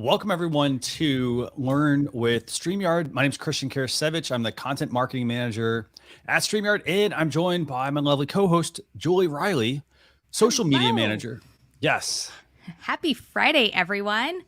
Welcome everyone to Learn with StreamYard. My name is Christian Karasiewicz. I'm the content marketing manager at StreamYard, and I'm joined by my lovely co-host, Julie Riley, social media manager. Yes. Happy Friday, everyone.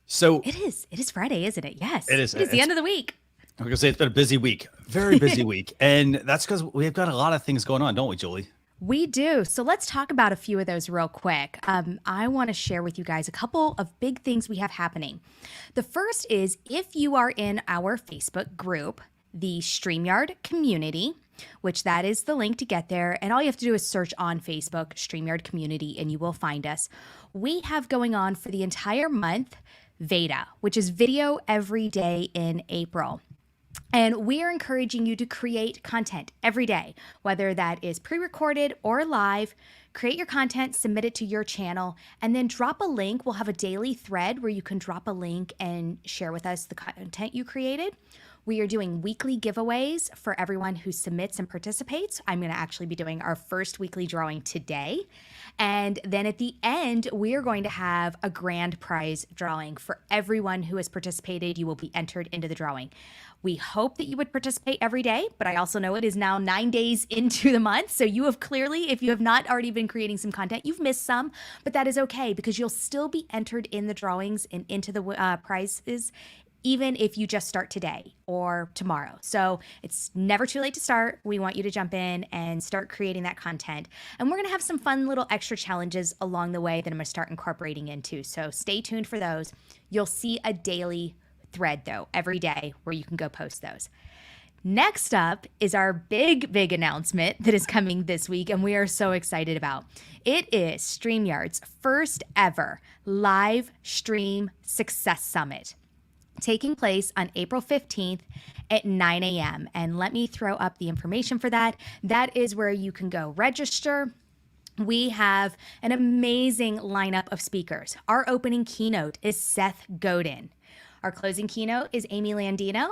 So it is Friday, isn't it? Yes. It is. It is the end of the week. I'm going to say it's been a busy week, very busy week. And that's because we've got a lot of things going on, don't we, Julie? We do. So let's talk about a few of those real quick. I want to share with you guys a couple of big things we have happening. The first is if you are in our Facebook group, the StreamYard community, which that is the link to get there. And all you have to do is search on Facebook, StreamYard community, and you will find us. We have going on for the entire month, VEDA, which is video every day in April. And we are encouraging you to create content every day, whether that is pre-recorded or live. Create your content, submit it to your channel, and then drop a link. We'll have a daily thread where you can drop a link and share with us the content you created. We are doing weekly giveaways for everyone who submits and participates. I'm going to actually be doing our first weekly drawing today. And then at the end, we are going to have a grand prize drawing for everyone who has participated. You will be entered into the drawing. We hope that you would participate every day, but I also know it is now 9 days into the month. So you have clearly, if you have not already been creating some content, you've missed some, but that is okay because you'll still be entered in the drawings and into the prizes, even if you just start today or tomorrow. So it's never too late to start. We want you to jump in and start creating that content. And we're going to have some fun little extra challenges along the way that I'm going to start incorporating into. So stay tuned for those. You'll see a daily thread though every day where you can go post those. Next up is our big announcement that is coming this week and we are so excited about. It is StreamYard's first ever live stream success summit, taking place on April 15th at 9 a.m. And let me throw up the information for that. That is where you can go register. We have an amazing lineup of speakers. Our opening keynote is Seth Godin. Our closing keynote is Amy Landino.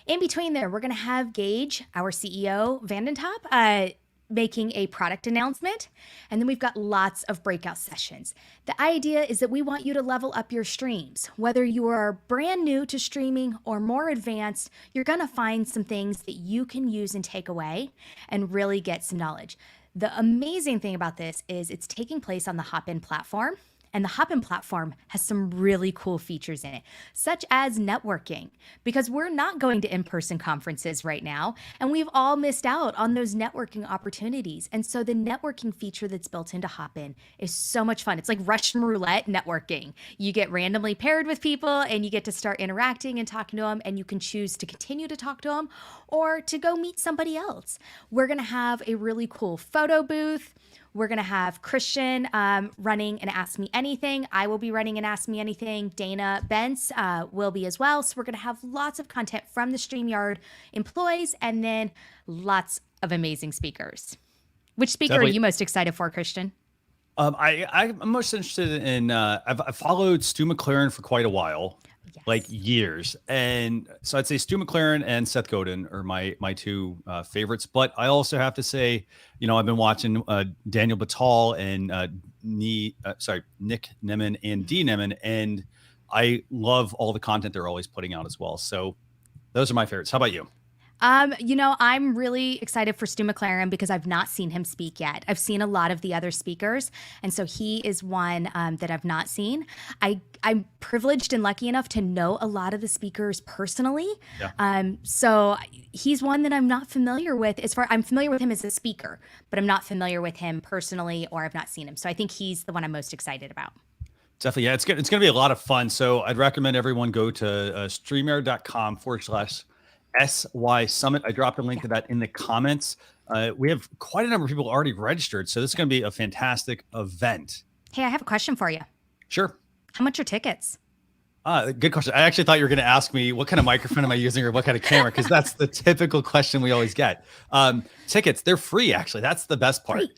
In between there, we're going to have Gage, our CEO, Vandentop, making a product announcement. And then we've got lots of breakout sessions. The idea is that we want you to level up your streams. Whether you are brand new to streaming or more advanced, you're going to find some things that you can use and take away and really get some knowledge. The amazing thing about this is it's taking place on the Hopin platform. And the Hopin platform has some really cool features in it, such as networking, because we're not going to in-person conferences right now, and we've all missed out on those networking opportunities. And so the networking feature that's built into Hopin is so much fun. It's like Russian roulette networking. You get randomly paired with people, and you get to start interacting and talking to them, and you can choose to continue to talk to them or to go meet somebody else. We're going to have a really cool photo booth. We're going to have Christian running an Ask Me Anything. I will be running an Ask Me Anything. Dana Bentz will be as well. So we're going to have lots of content from the StreamYard employees and then lots of amazing speakers. Which speaker are you most excited for, Christian? I'm most interested in, I've followed Stu McLaren for quite a while. Yes. Like years. And so I'd say Stu McLaren and Seth Godin are my two favorites. But I also have to say, you know, I've been watching Daniel Batal and Nick Nemeth and Dee Nemeth, and I love all the content they're always putting out as well. So those are my favorites. How about you? I'm really excited for Stu McLaren because I've not seen him speak yet. I've seen a lot of the other speakers, and so he is one that I've not seen. I'm privileged and lucky enough to know a lot of the speakers personally. Yeah. So he's one that I'm not familiar with. I'm familiar with him as a speaker, but I'm not familiar with him personally, or I've not seen him. So I think he's the one I'm most excited about. Definitely. Yeah, it's going to be a lot of fun. So I'd recommend everyone go to StreamYard.com/SY Summit. I dropped a link to that in the comments. We have quite a number of people already registered. So this is going to be a fantastic event. Hey, I have a question for you. Sure. How much are tickets? Good question. I actually thought you were going to ask me what kind of microphone am I using or what kind of camera, because that's the typical question we always get. Tickets, they're free, actually. That's the best part. Free.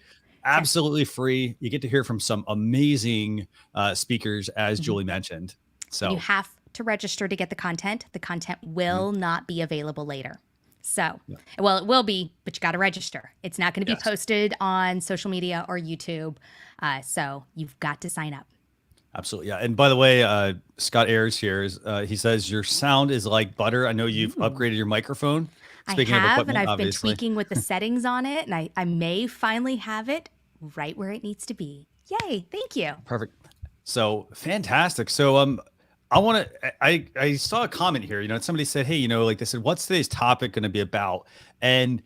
Absolutely free. You get to hear from some amazing speakers, as Julie mentioned. So you have to register to get the content. The content will not be available later. So, well, it will be, but you got to register. It's not going to be posted on social media or YouTube. So you've got to sign up. Absolutely. Yeah. And by the way, Scott Ayers here, he says, your sound is like butter. I know you've upgraded your microphone. Speaking I have, and I've been tweaking with the settings on it, and I may finally have it right where it needs to be. Yay. Thank you. Perfect. So fantastic. So, I saw a comment here, somebody said, hey, they said, what's today's topic going to be about? And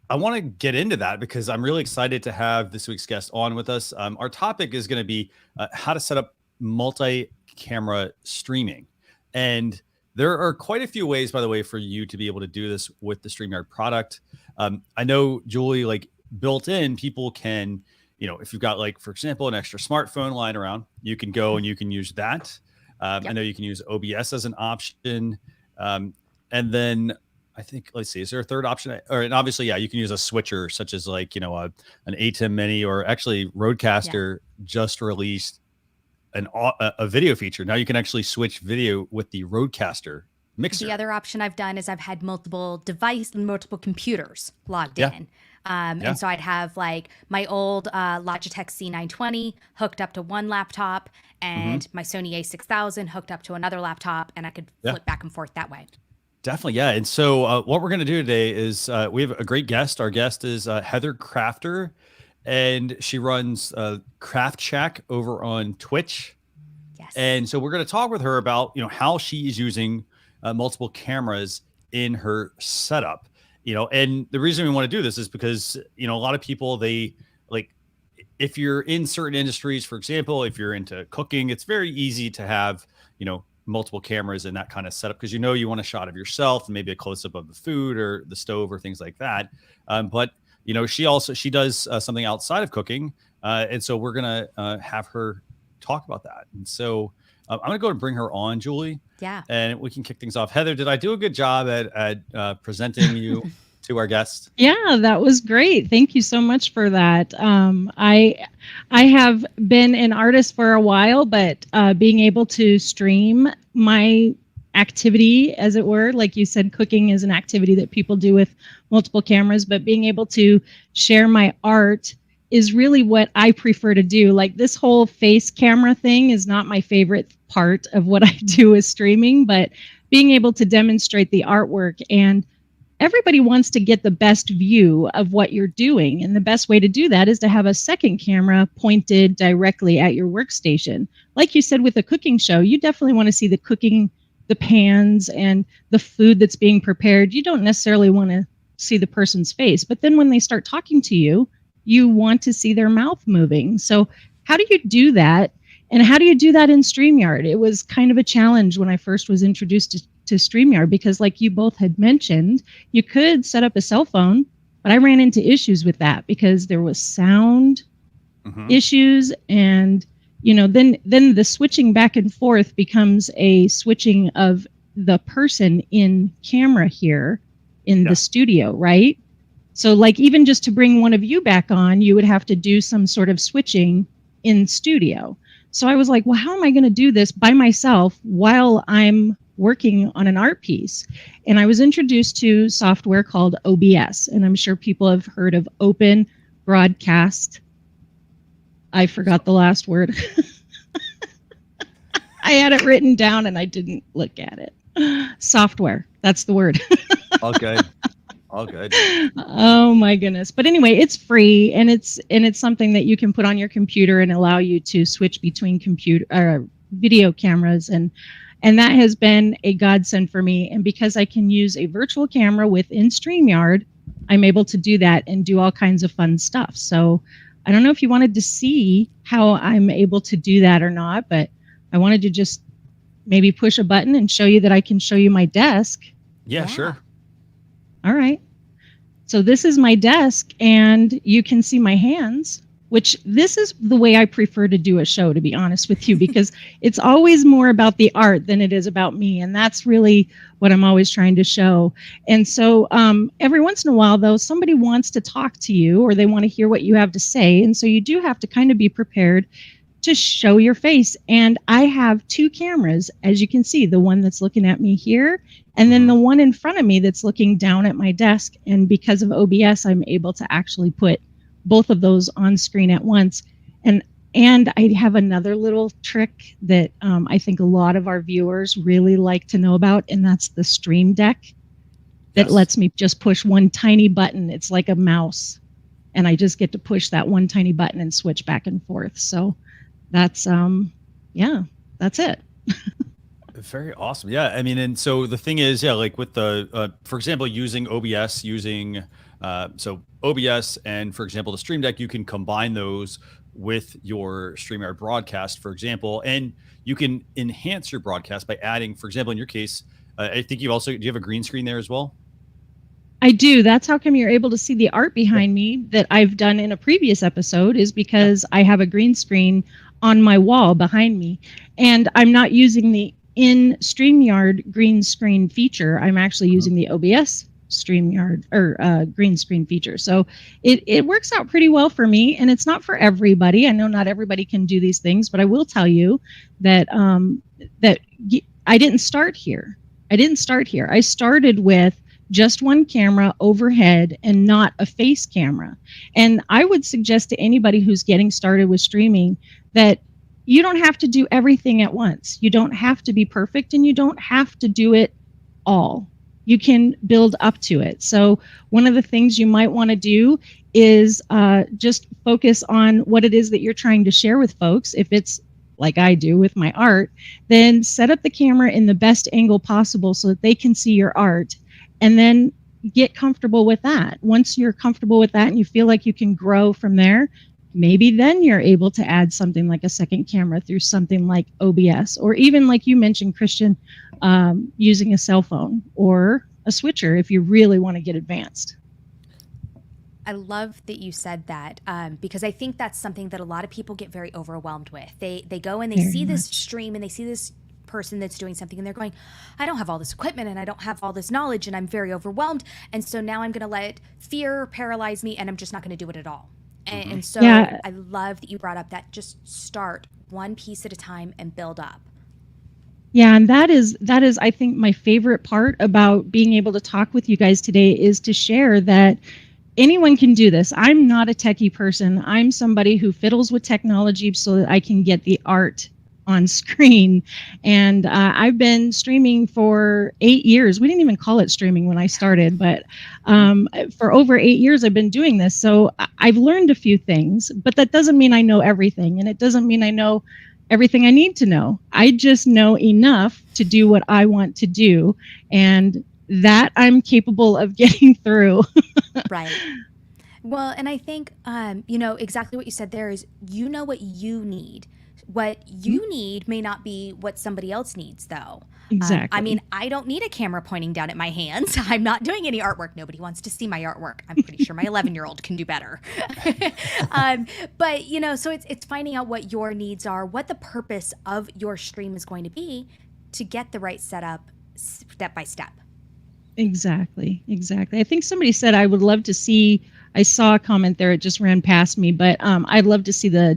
I want to get into that because I'm really excited to have this week's guest on with us. Our topic is going to be how to set up multi-camera streaming. And there are quite a few ways, by the way, for you to be able to do this with the StreamYard product. I know, Julie, built in, people can, if you've got, for example, an extra smartphone lying around, you can go and you can use that. I know you can use OBS as an option. And then I think, let's see, is there a third option? And obviously, you can use a switcher such as an ATEM Mini, or actually Rodecaster just released a video feature. Now you can actually switch video with the Rodecaster mixer. The other option I've done is I've had multiple computers logged in. And so I'd have my old Logitech C920 hooked up to one laptop and my Sony A6000 hooked up to another laptop, and I could flip back and forth that way. Definitely. Yeah. And so what we're going to do today is we have a great guest. Our guest is Heather Kraafter, and she runs Craft Shack over on Twitch. Yes. And so we're going to talk with her about, how she is using multiple cameras in her setup. And the reason we want to do this is because, a lot of people, they if you're in certain industries, for example, if you're into cooking, it's very easy to have, multiple cameras in that kind of setup because, you want a shot of yourself and maybe a close up of the food or the stove or things like that. But, she does something outside of cooking. And so we're going to have her talk about that. And so I'm going to go and bring her on, Julie. Yeah. And we can kick things off. Heather, did I do a good job at presenting you to our guest? Yeah, that was great. Thank you so much for that. I have been an artist for a while, but being able to stream my activity, as it were, like you said, cooking is an activity that people do with multiple cameras, but being able to share my art is really what I prefer to do. This whole face camera thing is not my favorite part of what I do with streaming, but being able to demonstrate the artwork, and everybody wants to get the best view of what you're doing. And the best way to do that is to have a second camera pointed directly at your workstation. Like you said, with a cooking show, you definitely want to see the cooking, the pans and the food that's being prepared. You don't necessarily want to see the person's face, but then when they start talking to you, you want to see their mouth moving. So how do you do that? And how do you do that in StreamYard? It was kind of a challenge when I first was introduced to StreamYard because, like you both had mentioned, you could set up a cell phone, but I ran into issues with that because there was sound issues, and then the switching back and forth becomes a switching of the person in camera here in the studio, right? So even just to bring one of you back on, you would have to do some sort of switching in studio. So I was like, well, how am I going to do this by myself while I'm working on an art piece? And I was introduced to software called OBS, and I'm sure people have heard of Open Broadcast. I forgot the last word. I had it written down and I didn't look at it. Software, that's the word. Okay. All good. Oh my goodness. But anyway, it's free, and it's something that you can put on your computer and allow you to switch between video cameras, and that has been a godsend for me. And because I can use a virtual camera within StreamYard, I'm able to do that and do all kinds of fun stuff. So I don't know if you wanted to see how I'm able to do that or not, but I wanted to just maybe push a button and show you that I can show you my desk. Yeah, sure. All right. So this is my desk, and you can see my hands, which this is the way I prefer to do a show, to be honest with you, because it's always more about the art than it is about me. And that's really what I'm always trying to show. And so every once in a while, though, somebody wants to talk to you, or they want to hear what you have to say. And so you do have to kind of be prepared to show your face. And I have two cameras, as you can see, the one that's looking at me here, and then the one in front of me that's looking down at my desk. And because of OBS, I'm able to actually put both of those on screen at once. And I have another little trick that I think a lot of our viewers really like to know about, and that's the Stream Deck that lets me just push one tiny button. It's like a mouse, and I just get to push that one tiny button and switch back and forth. So that's that's it. Very awesome. Yeah, I mean, and so the thing is, yeah, like with the for example, using OBS, so OBS and, for example, the Stream Deck, you can combine those with your StreamYard broadcast, for example, and you can enhance your broadcast by adding, for example, in your case, I think do you have a green screen there as well? I do. That's how come you're able to see the art behind me that I've done in a previous episode, is because I have a green screen on my wall behind me, and I'm not using the in StreamYard green screen feature. I'm actually using the OBS StreamYard or green screen feature. So it works out pretty well for me, and it's not for everybody. I know not everybody can do these things, but I will tell you that I didn't start here. I started with just one camera overhead and not a face camera. And I would suggest to anybody who's getting started with streaming that you don't have to do everything at once. You don't have to be perfect, and you don't have to do it all. You can build up to it. So one of the things you might want to do is just focus on what it is that you're trying to share with folks. If it's like I do with my art, then set up the camera in the best angle possible so that they can see your art, and then get comfortable with that. Once you're comfortable with that and you feel like you can grow from there, maybe then you're able to add something like a second camera through something like OBS, or even, like you mentioned, Christian, using a cell phone or a switcher if you really want to get advanced. I love that you said that, because I think that's something that a lot of people get very overwhelmed with. They go and they see this stream, and they see this person that's doing something, and they're going, I don't have all this equipment, and I don't have all this knowledge, and I'm very overwhelmed, and so now I'm going to let fear paralyze me, and I'm just not going to do it at all. And so I love that you brought up that just start one piece at a time and build up. Yeah, and that is I think my favorite part about being able to talk with you guys today, is to share that anyone can do this. I'm not a techie person. I'm somebody who fiddles with technology so that I can get the art on screen. And I've been streaming for 8 years. We didn't even call it streaming when I started, but for over 8 years I've been doing this. So I've learned a few things, but that doesn't mean I know everything, and it doesn't mean I know everything I need to know. I just know enough to do what I want to do, and that I'm capable of getting through. Right. Well, and I think, exactly what you said there is, what you need. What you need may not be what somebody else needs, though. Exactly. I mean, I don't need a camera pointing down at my hands. I'm not doing any artwork. Nobody wants to see my artwork. I'm pretty sure my 11-year-old can do better. But, so it's finding out what your needs are, what the purpose of your stream is going to be, to get the right setup step by step. Exactly. I think somebody said, I would love to see, I saw a comment there, it just ran past me, but I'd love to see the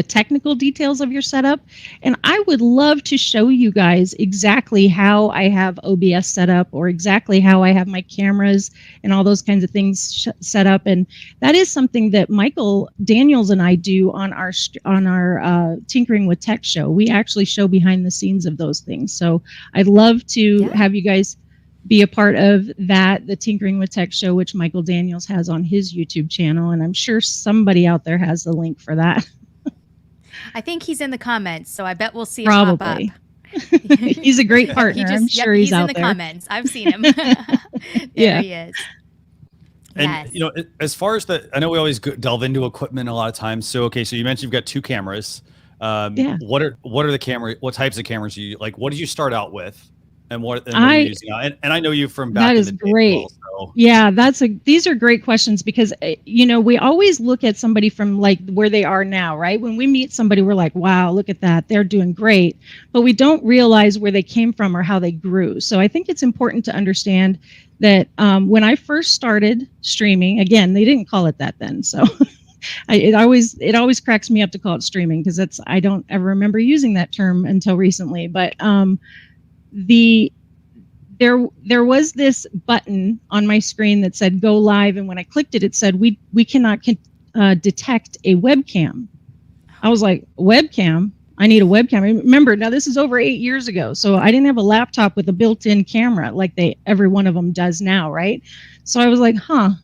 technical details of your setup. And I would love to show you guys exactly how I have OBS set up, or exactly how I have my cameras and all those kinds of things set up. And that is something that Michael Daniels and I do on our Tinkering with Tech show. We actually show behind the scenes of those things. So I'd love to have you guys be a part of that, the Tinkering with Tech show, which Michael Daniels has on his YouTube channel. And I'm sure somebody out there has the link for that. I think he's in the comments, so I bet we'll see it Probably. pop up. He's a great partner. I'm sure he's out in the there. Comments. I've seen him. There he is. And Yes. you know, as far as I know we always delve into equipment a lot of times. So okay, so you mentioned you've got 2 cameras. Yeah. What are the what types of cameras like? What did you start out with, and what are you using now? And I know you from back. That in is the day great. as well, so. Yeah, these are great questions because you know, we always look at somebody from like where they are now, right? When we meet somebody, we're like, wow, look at that, they're doing great, but we don't realize where they came from or how they grew. So I think it's important to understand that when I first started streaming, again, they didn't call it that then, so it always cracks me up to call it streaming because I don't ever remember using that term until recently. But there was this button on my screen that said go live, and when I clicked it, it said we cannot detect a webcam. I was like, webcam? I need a webcam. Remember, now this is over 8 years ago, so I didn't have a laptop with a built-in camera like every one of them does now, right? So I was like, how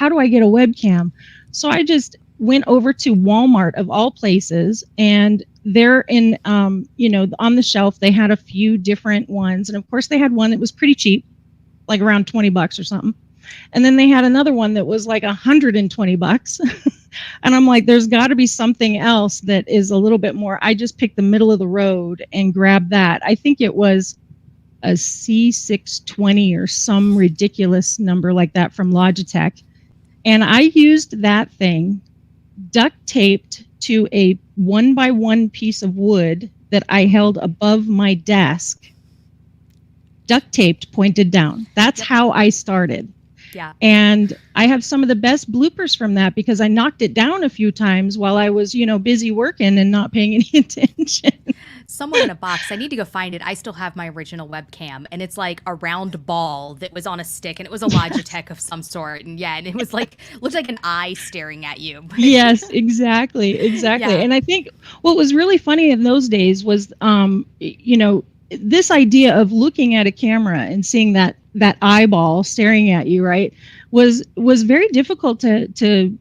do I get a webcam? So I just went over to Walmart of all places, and they're in, you know, on the shelf, they had a few different ones. And of course they had one that was pretty cheap, like around $20 or something. And then they had another one that was like $120. And I'm like, there's got to be something else that is a little bit more. I just picked the middle of the road and grabbed that. I think it was a C620 or some ridiculous number like that from Logitech. And I used that thing duct taped to a 1x1 piece of wood that I held above my desk, duct taped, pointed down. That's how I started. Yeah. And I have some of the best bloopers from that because I knocked it down a few times while I was, you know, busy working and not paying any attention. Somewhere in a box. I need to go find it. I still have my original webcam, and it's like a round ball that was on a stick, and it was a Logitech of some sort. And yeah, and it was like, looked like an eye staring at you. Yes, exactly. Yeah. And I think what was really funny in those days was, you know, this idea of looking at a camera and seeing that eyeball staring at you, right, was very difficult to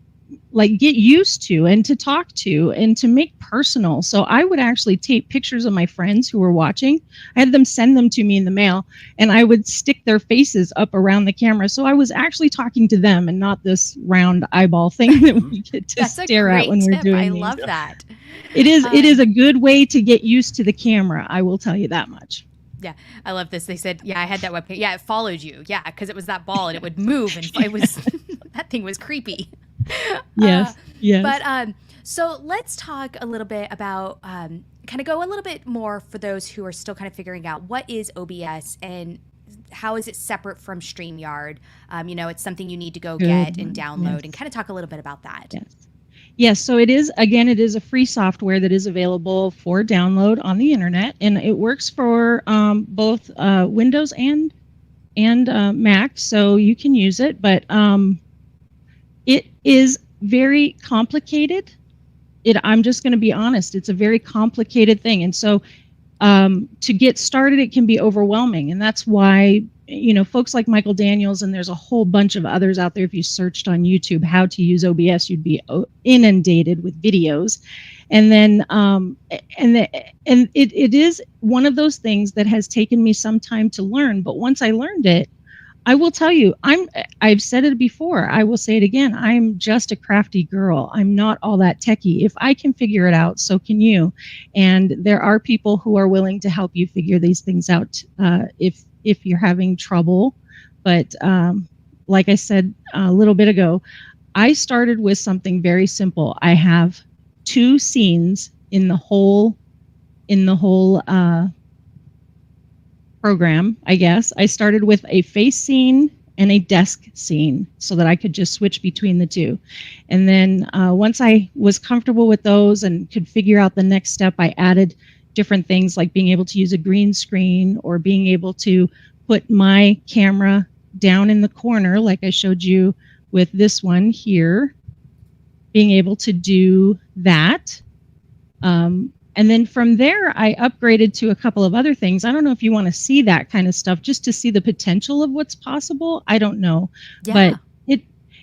like get used to and to talk to and to make personal. So I would actually take pictures of my friends who were watching. I had them send them to me in the mail, and I would stick their faces up around the camera. So I was actually talking to them and not this round eyeball thing that we get to stare at when we're doing I these. love that. It is a good way to get used to the camera. I will tell you that much. Yeah, I love this. They said, yeah, I had that webcam. Yeah, it followed you. Yeah, because it was that ball and it would move, and it was that thing was creepy. Yes. But so let's talk a little bit about kind of go a little bit more for those who are still kind of figuring out what is OBS and how is it separate from StreamYard. You know, it's something you need to go get and download, and kind of talk a little bit about that. Yes, so it is a free software that is available for download on the internet, and it works for both Windows and Mac, so you can use it. But it is very complicated. I'm just going to be honest; it's a very complicated thing, and so to get started, it can be overwhelming, and that's why, you know, folks like Michael Daniels, and there's a whole bunch of others out there. If you searched on YouTube how to use OBS, you'd be inundated with videos. And then it is one of those things that has taken me some time to learn. But once I learned it, I will tell you, I've said it before, I will say it again, I'm just a crafty girl. I'm not all that techie. If I can figure it out, so can you. And there are people who are willing to help you figure these things out if you're having trouble. But like I said a little bit ago, I started with something very simple. I have 2 scenes in the whole program, I guess. I started with a face scene and a desk scene so that I could just switch between the 2. And then once I was comfortable with those and could figure out the next step, I added different things like being able to use a green screen or being able to put my camera down in the corner like I showed you with this one here, being able to do that. And then from there, I upgraded to a couple of other things. I don't know if you want to see that kind of stuff just to see the potential of what's possible. I don't know. Yeah. But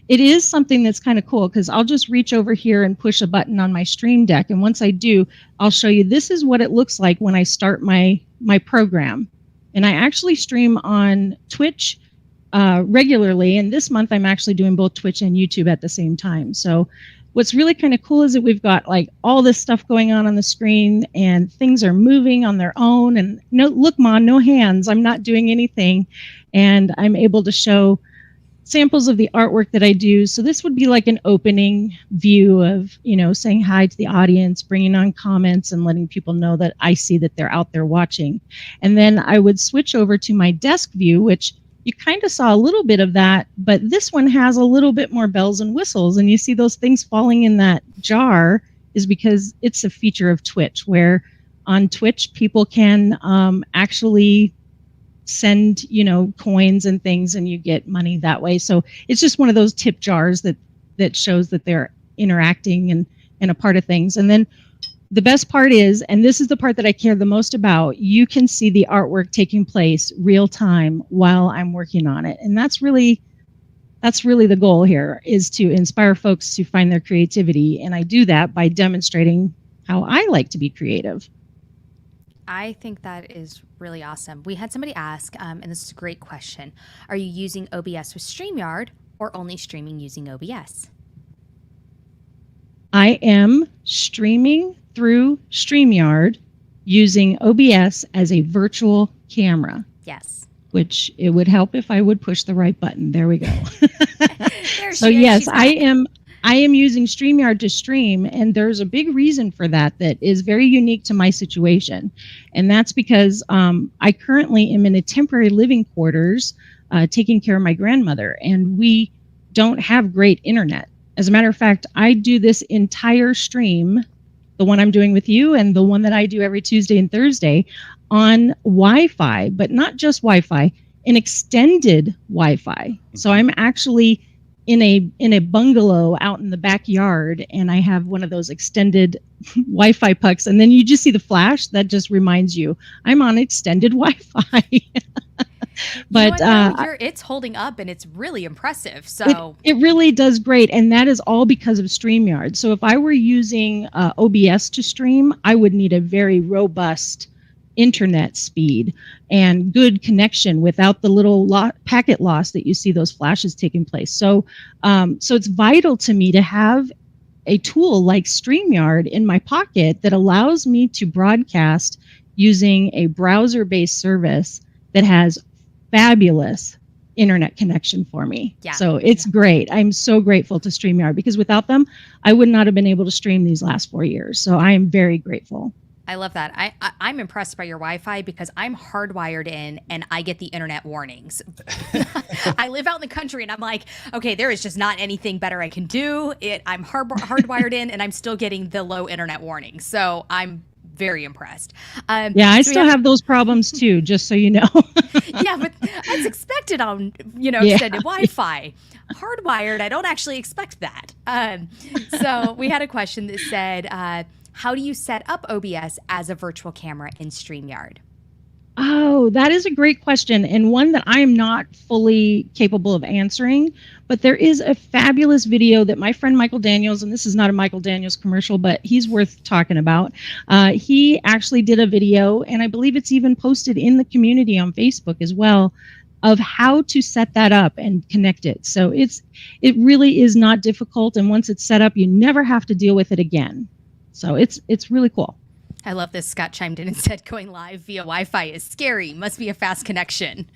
it is something that's kind of cool because I'll just reach over here and push a button on my Stream Deck. And once I do, I'll show you this is what it looks like when I start my program. And I actually stream on Twitch regularly. And this month I'm actually doing both Twitch and YouTube at the same time. So what's really kind of cool is that we've got like all this stuff going on the screen and things are moving on their own. And no, look, Mom, no hands. I'm not doing anything. And I'm able to show samples of the artwork that I do. So this would be like an opening view of, saying hi to the audience, bringing on comments and letting people know that I see that they're out there watching. And then I would switch over to my desk view, which you kind of saw a little bit of that, but this one has a little bit more bells and whistles. And you see those things falling in that jar is because it's a feature of Twitch, where on Twitch, people can actually send coins and things and you get money that way. So it's just one of those tip jars that shows that they're interacting and a part of things. And then the best part is, and this is the part that I care the most about, you can see the artwork taking place real time while I'm working on it. And that's really the goal here, is to inspire folks to find their creativity. And I do that by demonstrating how I like to be creative. I think that is really awesome. We had somebody ask, and this is a great question, are you using OBS with StreamYard or only streaming using OBS? I am streaming through StreamYard using OBS as a virtual camera. Yes. Which it would help if I would push the right button. There we go. So is. yes, I am using StreamYard to stream, and there's a big reason for that is very unique to my situation. And that's because I currently am in a temporary living quarters taking care of my grandmother, and we don't have great internet. As a matter of fact, I do this entire stream, the one I'm doing with you and the one that I do every Tuesday and Thursday, on Wi-Fi, but not just Wi-Fi, an extended Wi-Fi. So I'm actually in a bungalow out in the backyard, and I have one of those extended Wi-Fi pucks, and then you just see the flash. That just reminds you I'm on extended Wi-Fi. But it's holding up, and it's really impressive. So it really does great, and that is all because of StreamYard. So if I were using OBS to stream, I would need a very robust internet speed and good connection without the little packet loss that you see those flashes taking place. So it's vital to me to have a tool like StreamYard in my pocket that allows me to broadcast using a browser-based service that has fabulous internet connection for me. Yeah. So it's great. I'm so grateful to StreamYard, because without them, I would not have been able to stream these last 4 years. So I am very grateful. I love that. I'm impressed by your Wi-Fi because I'm hardwired in and I get the internet warnings. I live out in the country and I'm like, okay, there is just not anything better I can do. I'm hardwired in and I'm still getting the low internet warnings. So I'm very impressed. Yeah, I still have those problems too, just so you know. Yeah, but that's expected on, extended Wi-Fi. Hardwired, I don't actually expect that. So we had a question that said, how do you set up OBS as a virtual camera in StreamYard? Oh, that is a great question, and one that I am not fully capable of answering. But there is a fabulous video that my friend Michael Daniels, and this is not a Michael Daniels commercial, but he's worth talking about. He actually did a video, and I believe it's even posted in the community on Facebook as well, of how to set that up and connect it. So it really is not difficult, and once it's set up, you never have to deal with it again. So it's really cool. I love this. Scott chimed in and said, going live via Wi-Fi is scary. Must be a fast connection.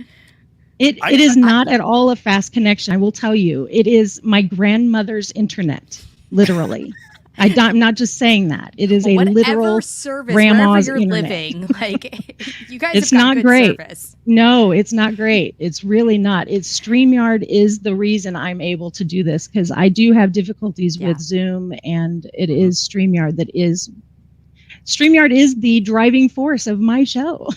It is not at all a fast connection. I will tell you, it is my grandmother's internet, literally. I'm not just saying that. It is a literal service, grandma's wherever you're internet. living. Like, you guys It's have got not good great. service. No, it's not great. It's really not. It's StreamYard is the reason I'm able to do this, because I do have difficulties with Zoom, and it is StreamYard StreamYard is the driving force of my show.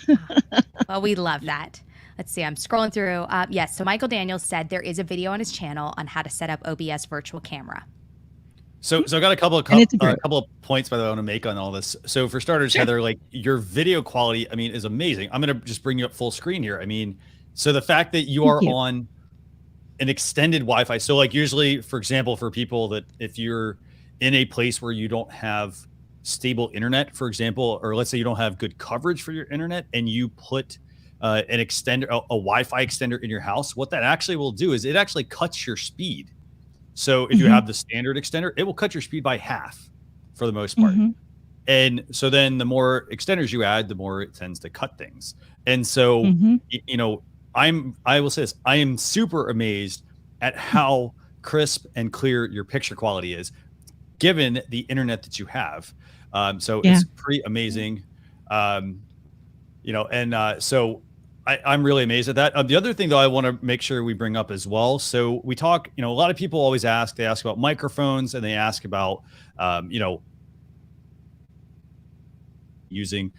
Well, we love that. Let's see. I'm scrolling through. Yes. So Michael Daniels said there is a video on his channel on how to set up OBS virtual camera. So I got a couple of And it's great. couple of points by the way I want to make on all this. So for starters, Sure. Heather, like your video quality, I mean, is amazing. I'm gonna just bring you up full screen here. I mean, so the fact that you are Thank you. on an extended Wi-Fi. So like usually, for example, for people that if you're in a place where you don't have stable internet, for example, or let's say you don't have good coverage for your internet and you put an extender, a Wi-Fi extender in your house, what that actually will do is it actually cuts your speed. So if you have the standard extender, it will cut your speed by half for the most part. And so then the more extenders you add, the more it tends to cut things. And so, you know, I will say this, I am super amazed at how crisp and clear your picture quality is given the internet that you have. So it's pretty amazing. You know, and so I'm really amazed at that. The other thing though, I want to make sure we bring up as well. So we talk, you know, a lot of people always ask, they ask about microphones and they ask about, you know, using.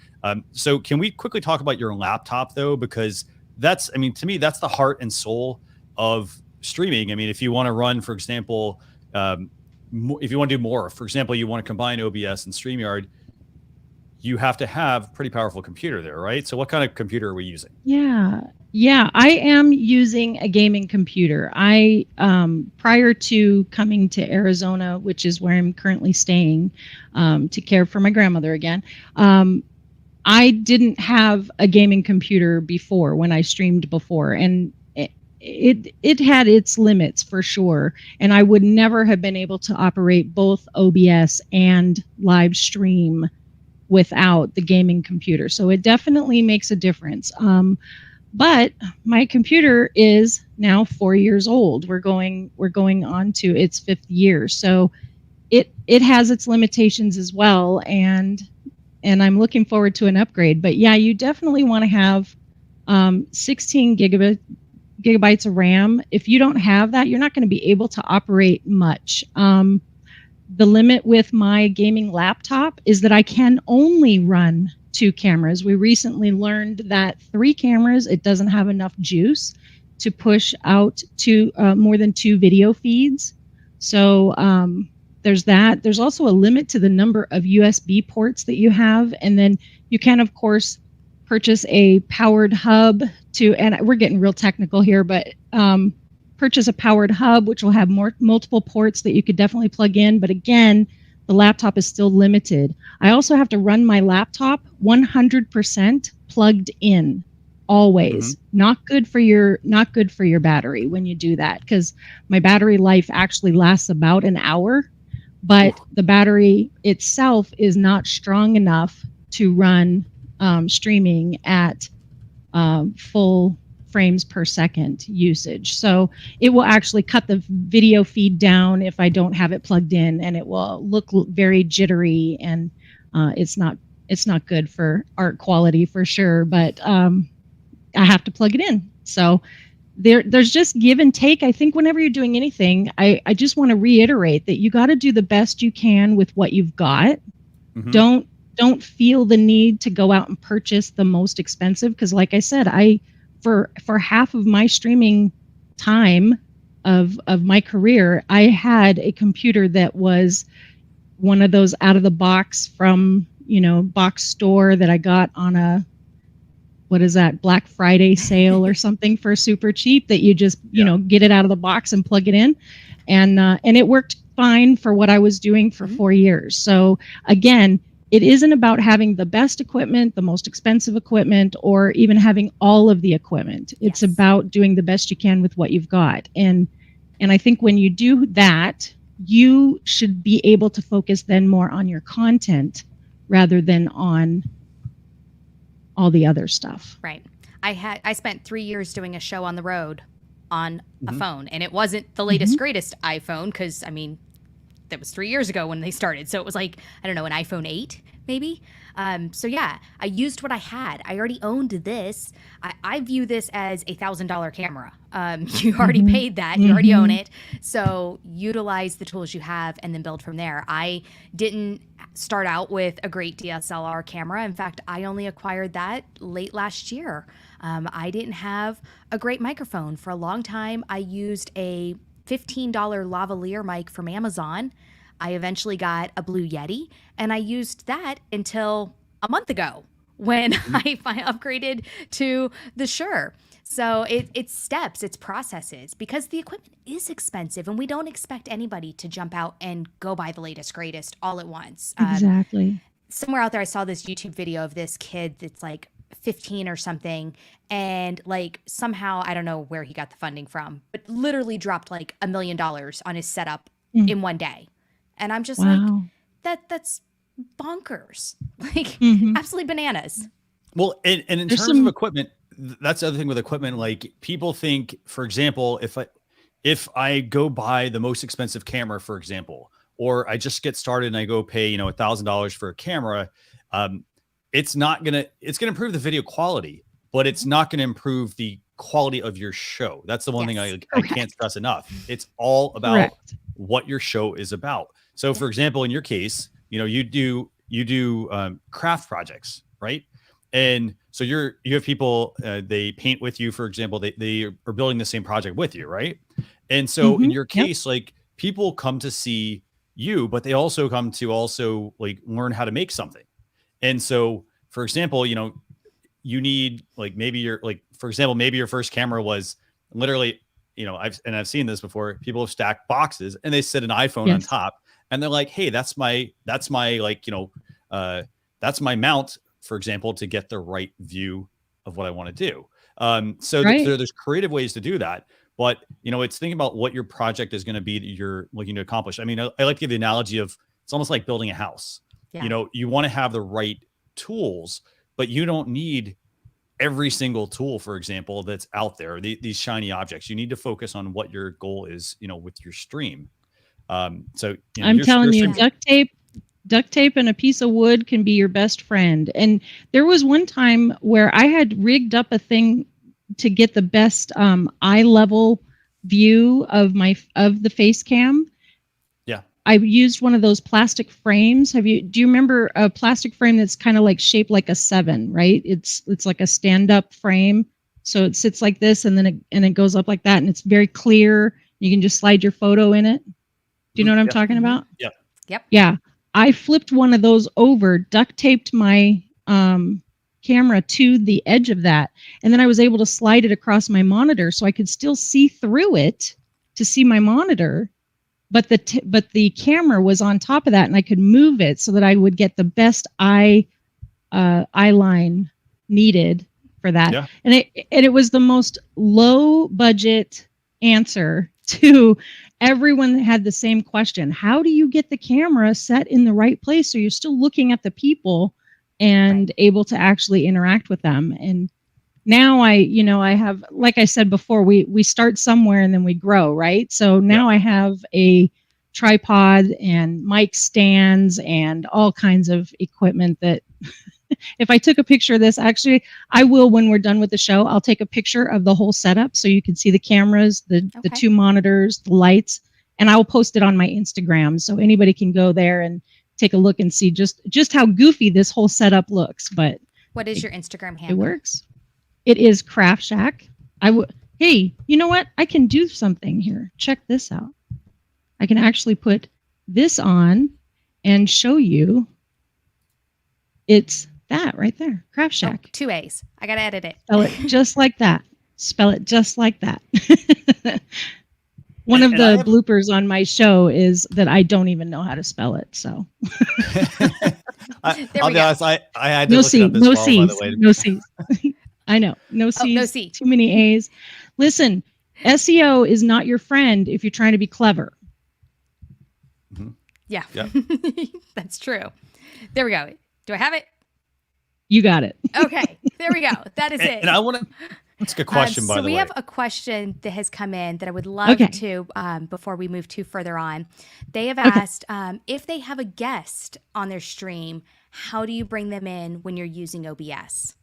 So can we quickly talk about your laptop though? Because that's, I mean, to me, that's the heart and soul of streaming. I mean, if you want to run, for example, if you want to do more, for example, you want to combine OBS and StreamYard, you have to have a pretty powerful computer there, right? So what kind of computer are we using? Yeah, I am using a gaming computer. I prior to coming to Arizona, which is where I'm currently staying, to care for my grandmother again, I didn't have a gaming computer before when I streamed before, and it had its limits for sure, and I would never have been able to operate both OBS and live stream without the gaming computer. So it definitely makes a difference. But my computer is now 4 years old. We're going on to its 5th year. So it has its limitations as well, and I'm looking forward to an upgrade. But yeah, you definitely want to have 16 gigabytes of RAM. If you don't have that, you're not going to be able to operate much. The limit with my gaming laptop is that I can only run 2 cameras. We recently learned that 3 cameras, it doesn't have enough juice to push out to more than 2 video feeds. So there's that. There's also a limit to the number of USB ports that you have. And then you can, of course, purchase a powered hub and we're getting real technical here, but purchase a powered hub, which will have multiple ports that you could definitely plug in. But again, the laptop is still limited. I also have to run my laptop 100% plugged in, always. Not good for your battery when you do that, because my battery life actually lasts about an hour, but the battery itself is not strong enough to run streaming at full frames per second usage. So it will actually cut the video feed down if I don't have it plugged in, and it will look very jittery, and it's not good for art quality for sure, but I have to plug it in. So there's just give and take. I think whenever you're doing anything, I just want to reiterate that you got to do the best you can with what you've got. Don't feel the need to go out and purchase the most expensive, because like I said, for half of my streaming time of my career, I had a computer that was one of those out of the box from, box store that I got on a, what is that, Black Friday sale or something for super cheap, that you just, get it out of the box and plug it in. And it worked fine for what I was doing for 4 years. So again, it isn't about having the best equipment, the most expensive equipment, or even having all of the equipment. It's about doing the best you can with what you've got. And I think when you do that, you should be able to focus then more on your content rather than on all the other stuff. Right. I spent 3 years doing a show on the road on a phone, and it wasn't the latest, greatest iPhone, because, I mean, that was 3 years ago when they started. So it was like, I don't know, an iPhone 8 maybe. So yeah, I used what I had. I already owned this. I view this as $1,000 camera. You already paid that. You already own it. So utilize the tools you have and then build from there. I didn't start out with a great DSLR camera. In fact, I only acquired that late last year. I didn't have a great microphone. For a long time, I used a $15 lavalier mic from Amazon. I eventually got a Blue Yeti, and I used that until a month ago when I upgraded to the Shure. So it's steps, it's processes, because the equipment is expensive, and we don't expect anybody to jump out and go buy the latest, greatest all at once. Exactly. Somewhere out there, I saw this YouTube video of this kid that's like 15 or something, and like somehow, I don't know where he got the funding from, but literally dropped like $1 million on his setup in one day. And I'm just like, that's bonkers. Like absolutely bananas. Well, and in terms of equipment, that's the other thing with equipment. Like people think, for example, if I go buy the most expensive camera, for example, or I just get started and I go pay, $1,000 for a camera, it's gonna improve the video quality, but it's not gonna improve the quality of your show. That's the one thing I can't stress enough. It's all about what your show is about. So, for example, in your case, you do craft projects, right? And so you have people, they paint with you, for example, they are building the same project with you, right? And so in your case, like people come to see you, but they also come to like learn how to make something. And so, for example, you need like for example, maybe your first camera was literally, I've seen this before. People have stacked boxes and they set an iPhone on top, and they're like, hey, that's my like, that's my mount, for example, to get the right view of what I want to do. So there's creative ways to do that. But, it's thinking about what your project is going to be that you're looking to accomplish. I mean, I like to give the analogy of it's almost like building a house. Yeah. You want to have the right tools, but you don't need every single tool, for example, that's out there, these shiny objects. You need to focus on what your goal is, with your stream. So I'm telling you, duct tape and a piece of wood can be your best friend. And there was one time where I had rigged up a thing to get the best eye level view of the face cam. Yeah. I used one of those plastic frames. Do you remember a plastic frame that's kind of like shaped like a 7, right? It's like a stand-up frame. So it sits like this and then it goes up like that, and it's very clear. You can just slide your photo in it. Do you know what I'm talking about? Yeah. Yep. Yeah. I flipped one of those over, duct taped my camera to the edge of that, and then I was able to slide it across my monitor so I could still see through it to see my monitor, but the camera was on top of that, and I could move it so that I would get the best eye line needed for that. Yeah. And it was the most low budget answer to everyone that had the same question. How do you get the camera set in the right place so you're still looking at the people and able to actually interact with them? And now I have, like I said before, we start somewhere and then we grow, right? So now I have a tripod and mic stands and all kinds of equipment that if I took a picture of this, actually, I will, when we're done with the show, I'll take a picture of the whole setup so you can see the cameras, the 2 monitors, the lights, and I will post it on my Instagram so anybody can go there and take a look and see just how goofy this whole setup looks. But what is your Instagram handle? It works. It is Craft Shack. Hey, you know what? I can do something here. Check this out. I can actually put this on and show you. It's that right there, Craft Shack. Oh, 2 A's. I gotta edit it. Spell it just like that. Spell it just like that. One of the bloopers on my show is that I don't even know how to spell it. So I'll be honest, I had to look it up as well, by the way. No C's. I know. No C's. No C. Too many A's. Listen, SEO is not your friend if you're trying to be clever. Mm-hmm. Yeah. That's true. There we go. Do I have it? You got it. Okay. There we go. That is it. And I want to... That's a good question, by the way. So we have a question that has come in that I would love to, before we move too further on. They have asked, if they have a guest on their stream, how do you bring them in when you're using OBS?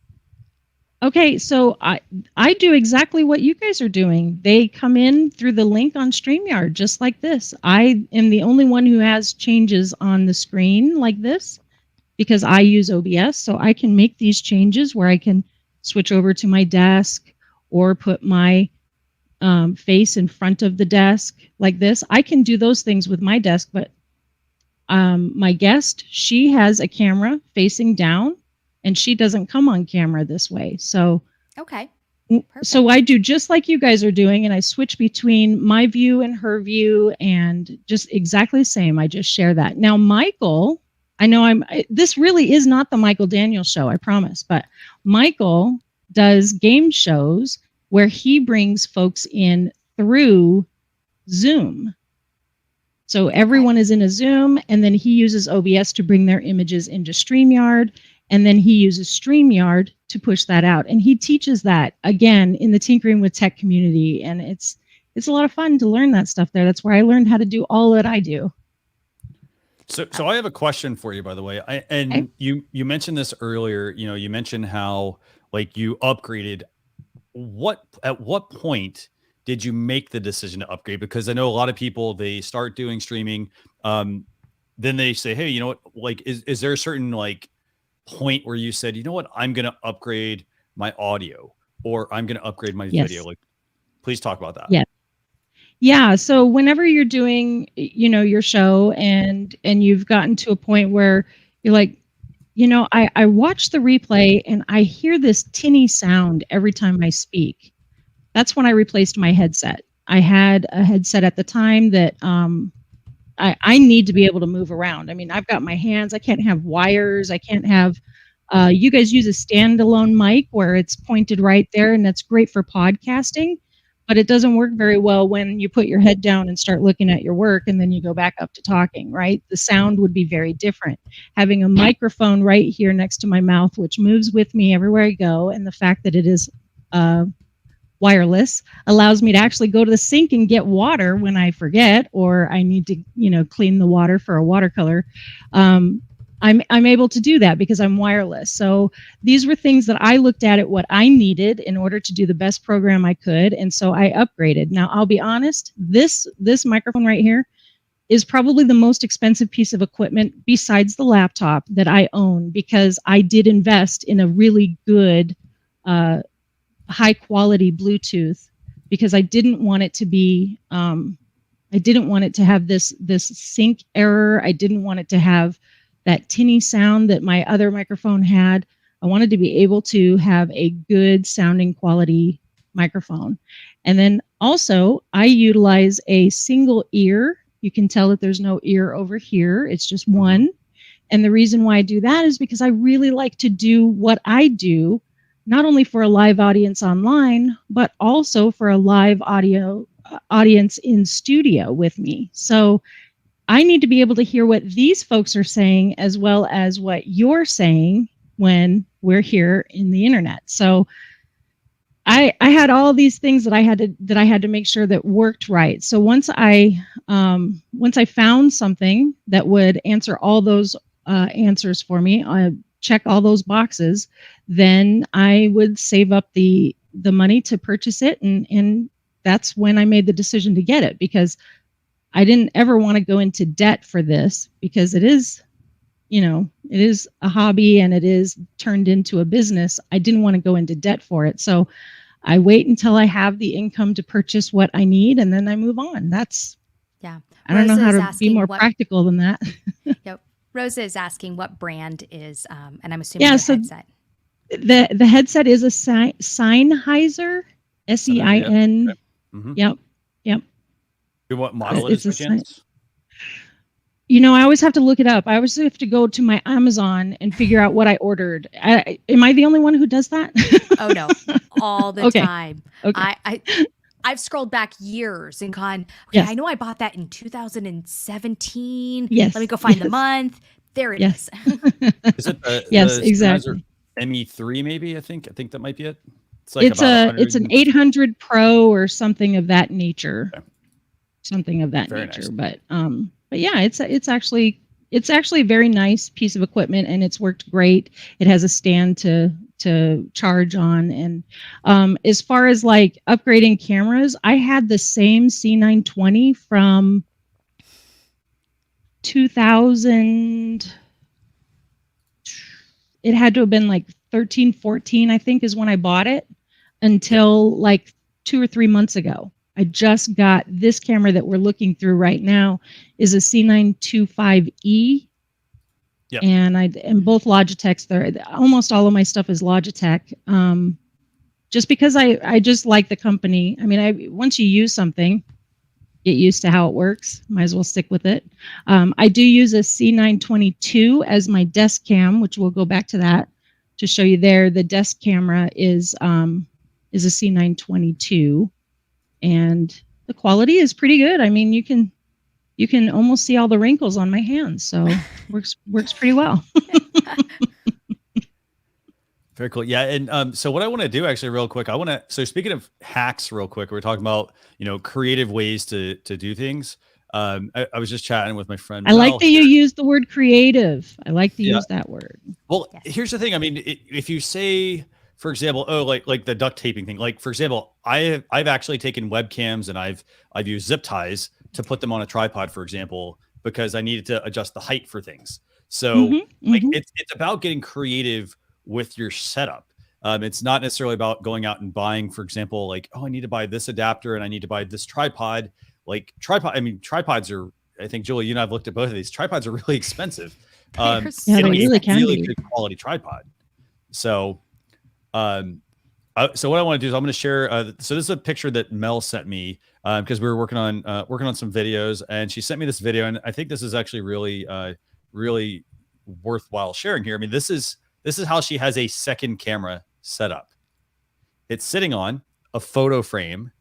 Okay, so I do exactly what you guys are doing. They come in through the link on StreamYard, just like this. I am the only one who has changes on the screen like this because I use OBS, so I can make these changes where I can switch over to my desk or put my face in front of the desk like this. I can do those things with my desk, but my guest, she has a camera facing down, and she doesn't come on camera this way. So Okay. So I do just like you guys are doing, and I switch between my view and her view, and just exactly the same. I just share that. Now, Michael, I know this really is not the Michael Daniels show, I promise, but Michael does game shows where he brings folks in through Zoom. So everyone is in a Zoom, and then he uses OBS to bring their images into StreamYard, and then he uses StreamYard to push that out. And he teaches that, again, in the Tinkering with Tech community, and it's a lot of fun to learn that stuff there. That's where I learned how to do all that I do. So I have a question for you, by the way. You mentioned this earlier. You mentioned how like you upgraded. At what point did you make the decision to upgrade? Because I know a lot of people, they start doing streaming, then they say, hey, you know what? Like, is there a certain like point where you said, you know what, I'm going to upgrade my audio, or I'm going to upgrade my video? Like, please talk about that. Yeah. So whenever you're doing, your show and you've gotten to a point where you're like, I watch the replay and I hear this tinny sound every time I speak. That's when I replaced my headset. I had a headset at the time that I need to be able to move around. I mean, I've got my hands. I can't have wires. I can't have. You guys use a standalone mic where it's pointed right there, and that's great for podcasting. But it doesn't work very well when you put your head down and start looking at your work, and then you go back up to talking, right? The sound would be very different. Having a microphone right here next to my mouth, which moves with me everywhere I go, and the fact that it is wireless allows me to actually go to the sink and get water when I forget, or I need to, clean the water for a watercolor. I'm able to do that because I'm wireless. So these were things that I looked at what I needed in order to do the best program I could, and so I upgraded. Now, I'll be honest, this microphone right here is probably the most expensive piece of equipment besides the laptop that I own, because I did invest in a really good high quality Bluetooth, because I didn't want it to be I didn't want it to have this sync error. I didn't want it to have that tinny sound that my other microphone had. I wanted to be able to have a good sounding quality microphone. And then also I utilize a single ear. You can tell that there's no ear over here. It's just one. And the reason why I do that is because I really like to do what I do, not only for a live audience online, but also for a live audience in studio with me. So I need to be able to hear what these folks are saying as well as what you're saying when we're here in the internet. So I had all these things that I had to make sure that worked right. So once I found something that would answer all those answers for me, check all those boxes, then I would save up the money to purchase it, and that's when I made the decision to get it, because I didn't ever want to go into debt for this, because it is a hobby and it is turned into a business. I didn't want to go into debt for it. So I wait until I have the income to purchase what I need, and then I move on. I don't know how to be more practical than that. Yep. Rosa is asking what brand is, and I'm assuming the headset. The headset is a Sennheiser, SEIN. Okay. Mm-hmm. Yep. What model is it? I always have to look it up. I always have to go to my Amazon and figure out what I ordered. Am I the only one who does that? Oh no, all the time. Okay. I've scrolled back years and gone, yes. I know I bought that in 2017. Yes. Let me go find the month. There it is. Is it yes, exactly. ME3 maybe? I think that might be it. It's an 800 Pro or something of that nature. Okay. Something of that very nature. Nice. But yeah, it's actually a very nice piece of equipment, and it's worked great. It has a stand to charge on. And as far as like upgrading cameras, I had the same C920 from 2000. It had to have been like 13, 14, I think, is when I bought it, until like 2 or 3 months ago. I just got this camera that we're looking through right now is a C925E. Yep. And both Logitechs. There, almost all of my stuff is Logitech. Just because I just like the company. I mean, once you use something, get used to how it works. Might as well stick with it. I do use a C922 as my desk cam, which we'll go back to that to show you there. The desk camera is a C922, and the quality is pretty good. I mean, you can almost see all the wrinkles on my hands, so works pretty well. Very cool. Yeah. And so what I want to do actually real quick, so speaking of hacks real quick, we're talking about, creative ways to do things. I was just chatting with my friend. I like that you use the word creative. I like to use that word. Well, here's the thing. I mean, if you say, for example, like the duct taping thing, like for example, I've actually taken webcams and I've used zip ties to put them on a tripod, for example, because I needed to adjust the height for things. So it's about getting creative with your setup. It's not necessarily about going out and buying, for example, like, oh, I need to buy this adapter and I need to buy this tripod. Tripods are, I think, Julie, you and I've looked at both of these. Tripods are really expensive. They really can really be. good quality tripod. So, so what I want to do is I'm going to share. So this is a picture that Mel sent me because we were working on some videos, and she sent me this video, and I think this is actually really worthwhile sharing here. I mean, this is how she has a second camera set up. It's sitting on a photo frame,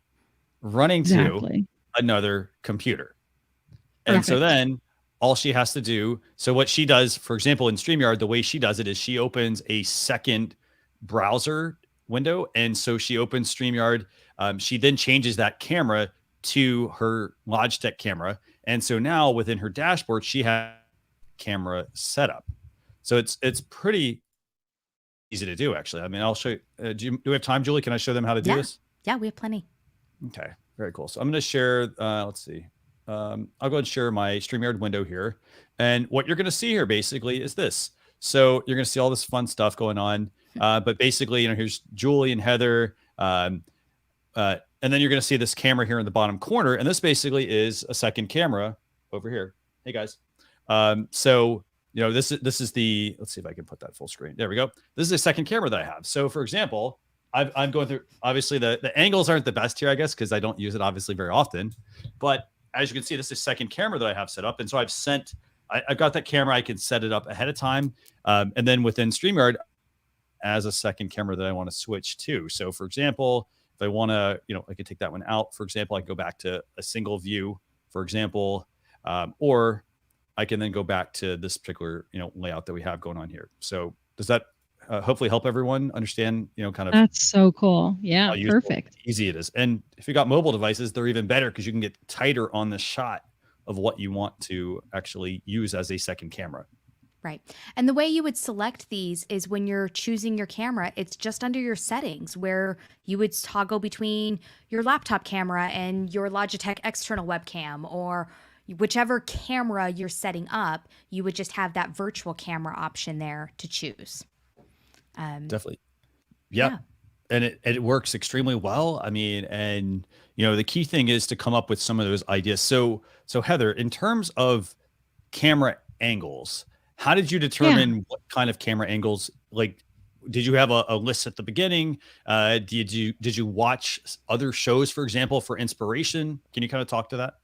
running to another computer, and so then all she has to do. So what she does, for example, in StreamYard, the way she does it is she opens a second browser window. And so she opens StreamYard. She then changes that camera to her Logitech camera. And so now within her dashboard, she has camera setup. So it's pretty easy to do, actually. I mean, I'll show you. Do we have time, Julie? Can I show them how to do this? Yeah, we have plenty. Okay, very cool. So I'm going to share, let's see. I'll go ahead and share my StreamYard window here. And what you're going to see here basically is this. So you're going to see all this fun stuff going on. But basically, here's Julie and Heather. And then you're going to see this camera here in the bottom corner. And this basically is a second camera over here. Hey, guys. So, this is the, let's see if I can put that full screen. There we go. This is a second camera that I have. So, for example, I'm going through, obviously, the angles aren't the best here, I guess, because I don't use it, obviously, very often. But as you can see, this is a second camera that I have set up. And so I've got that camera. I can set it up ahead of time. And then within StreamYard, as a second camera that I want to switch to. So for example, if I want to, I could take that one out. For example, I can go back to a single view, for example, or I can then go back to this particular, layout that we have going on here. So does that hopefully help everyone understand, kind of. That's so cool. Yeah, perfect. Easy it is. And if you got mobile devices, they're even better because you can get tighter on the shot of what you want to actually use as a second camera. Right. And the way you would select these is when you're choosing your camera, it's just under your settings where you would toggle between your laptop camera and your Logitech external webcam, or whichever camera you're setting up, you would just have that virtual camera option there to choose. Definitely. Yeah. And it works extremely well. I mean, and the key thing is to come up with some of those ideas. So Heather, in terms of camera angles, how did you determine what kind of camera angles? Like, did you have a list at the beginning? Did you watch other shows, for example, for inspiration? Can you kind of talk to that?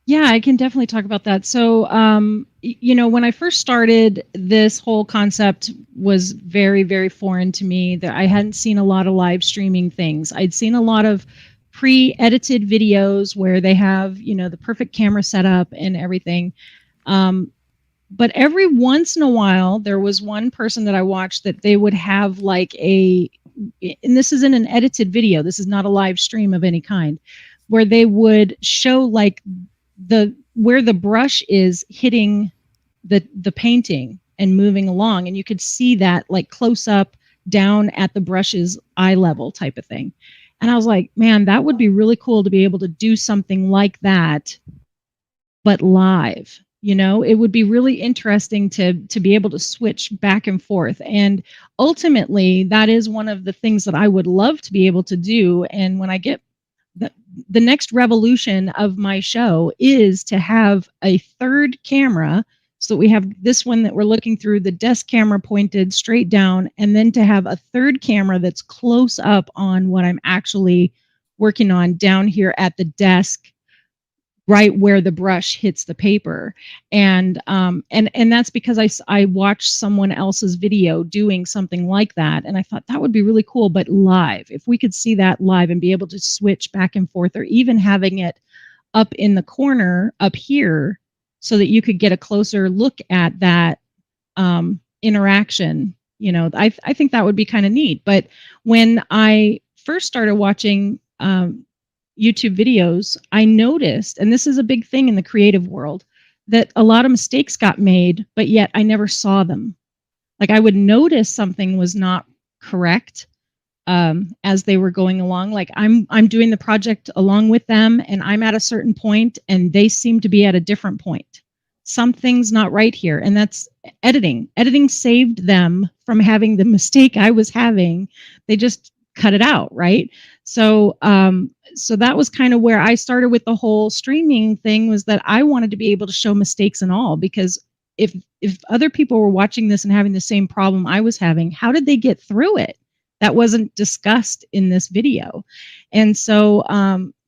Yeah, I can definitely talk about that. So, when I first started, this whole concept was very, very foreign to me. That I hadn't seen a lot of live streaming things. I'd seen a lot of pre-edited videos where they have, the perfect camera setup and everything. But every once in a while, there was one person that I watched that they would have like and this isn't an edited video. This is not a live stream of any kind, where they would show like where the brush is hitting the painting and moving along. And you could see that like close up down at the brush's eye level type of thing. And I was like, man, that would be really cool to be able to do something like that, but live. It would be really interesting to be able to switch back and forth. And ultimately, that is one of the things that I would love to be able to do. And when I get the next revolution of my show is to have a third camera. So we have this one that we're looking through, the desk camera pointed straight down, and then to have a third camera that's close up on what I'm actually working on down here at the desk, right where the brush hits the paper. And that's because I watched someone else's video doing something like that, and I thought that would be really cool. But live, if we could see that live and be able to switch back and forth, or even having it up in the corner up here so that you could get a closer look at that interaction, I think that would be kind of neat. But when I first started watching YouTube videos, I noticed, and this is a big thing in the creative world, that a lot of mistakes got made, but yet I never saw them. Like, I would notice something was not correct as they were going along. Like, I'm doing the project along with them, and I'm at a certain point, and they seem to be at a different point. Something's not right here, and that's editing. Editing saved them from having the mistake I was having. They just cut it out, right? So so that was kind of where I started with the whole streaming thing, was that I wanted to be able to show mistakes and all, because if other people were watching this and having the same problem I was having, how did they get through it? That wasn't discussed in this video. And so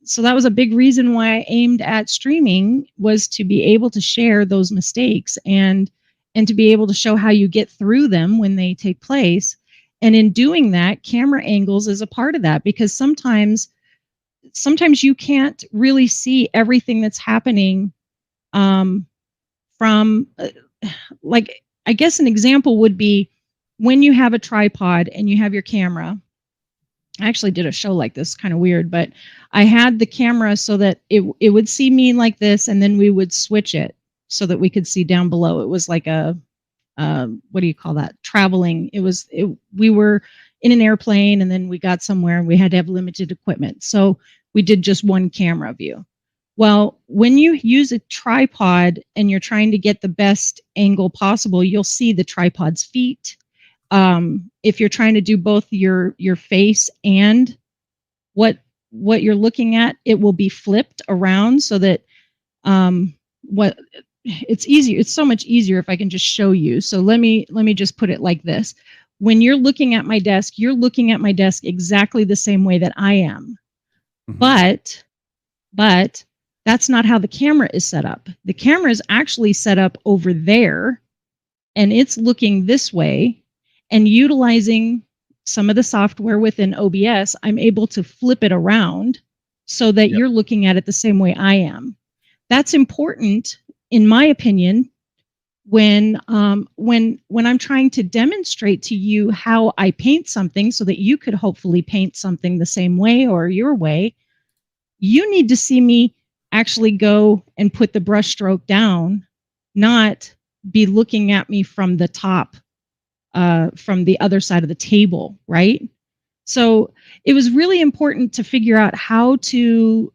so that was a big reason why I aimed at streaming, was to be able to share those mistakes and to be able to show how you get through them when they take place. And in doing that, camera angles is a part of that, because sometimes you can't really see everything that's happening from like, I guess an example would be when you have a tripod and you have your camera. I actually did a show like this, kind of weird, but I had the camera so that it would see me like this, and then we would switch it so that we could see down below. It was like a what do you call that? Traveling. We were in an airplane, and then we got somewhere and we had to have limited equipment. So we did just one camera view. Well, when you use a tripod and you're trying to get the best angle possible, you'll see the tripod's feet. If you're trying to do both your face and what you're looking at, it will be flipped around so that it's easier. It's so much easier if I can just show you. So let me just put it like this. When you're looking at my desk, you're looking at my desk exactly the same way that I am. Mm-hmm. But that's not how the camera is set up. The camera is actually set up over there, and it's looking this way, and utilizing some of the software within OBS, I'm able to flip it around so that you're looking at it the same way I am. That's important, in my opinion, when I'm trying to demonstrate to you how I paint something so that you could hopefully paint something the same way or your way. You need to see me actually go and put the brush stroke down, not be looking at me from the top, from the other side of the table, right? So it was really important to figure out how to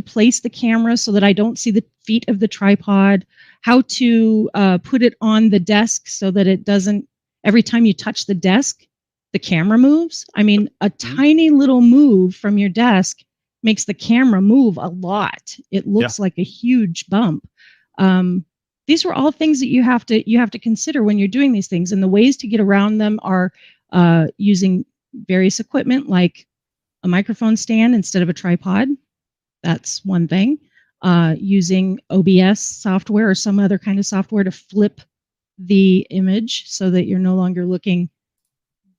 place the camera so that I don't see the feet of the tripod, how to put it on the desk so that it doesn't, every time you touch the desk, the camera moves. I mean, a tiny little move from your desk makes the camera move a lot. It looks like a huge bump. These were all things that you have to consider when you're doing these things, and the ways to get around them are using various equipment like a microphone stand instead of a tripod. That's one thing. Using OBS software or some other kind of software to flip the image so that you're no longer looking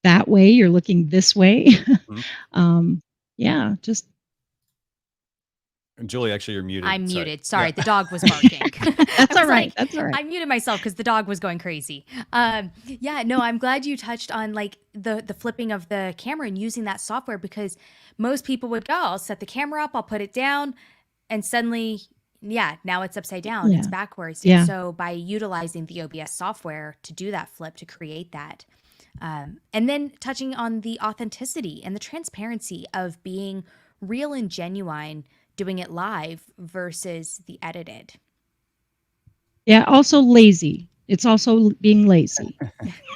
that way, you're looking this way. Just. Julie, actually, you're muted. I'm muted. Sorry, the dog was barking. That's all right. That's all right. I muted myself because the dog was going crazy. I'm glad you touched on like the flipping of the camera and using that software, because most people would go, I'll set the camera up, I'll put it down, and suddenly, now it's upside down. It's backwards. Yeah. And so by utilizing the OBS software to do that flip, to create that, and then touching on the authenticity and the transparency of being real and genuine, doing it live versus the edited. Yeah, also lazy. It's also being lazy.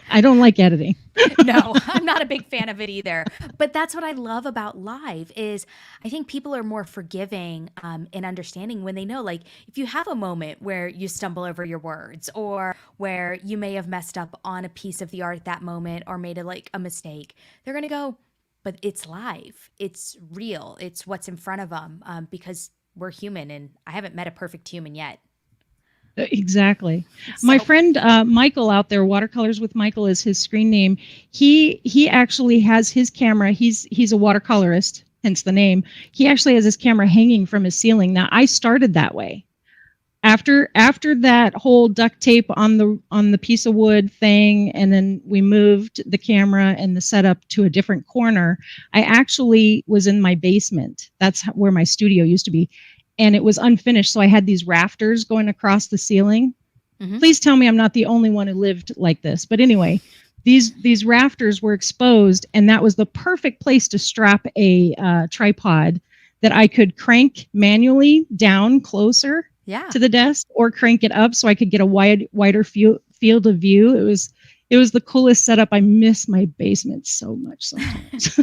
I don't like editing. No, I'm not a big fan of it either. But that's what I love about live is I think people are more forgiving and understanding when they know, like, if you have a moment where you stumble over your words or where you may have messed up on a piece of the art at that moment or made a mistake, they're going to go, but it's live. It's real. It's what's in front of them because we're human and I haven't met a perfect human yet. Exactly. So, My friend Michael out there, Watercolors with Michael is his screen name. He actually has his camera. He's a watercolorist, hence the name. He actually has his camera hanging from his ceiling. Now I started that way. After that whole duct tape on the piece of wood thing, and then we moved the camera and the setup to a different corner. I actually was in my basement. That's where my studio used to be. And it was unfinished, so I had these rafters going across the ceiling. mm-hmm. Please tell me I'm not the only one who lived like this. But anyway, these rafters were exposed, and that was the perfect place to strap a tripod that I could crank manually down closer to the desk, or crank it up so I could get a wider field of view. It was the coolest setup. I miss my basement so much sometimes.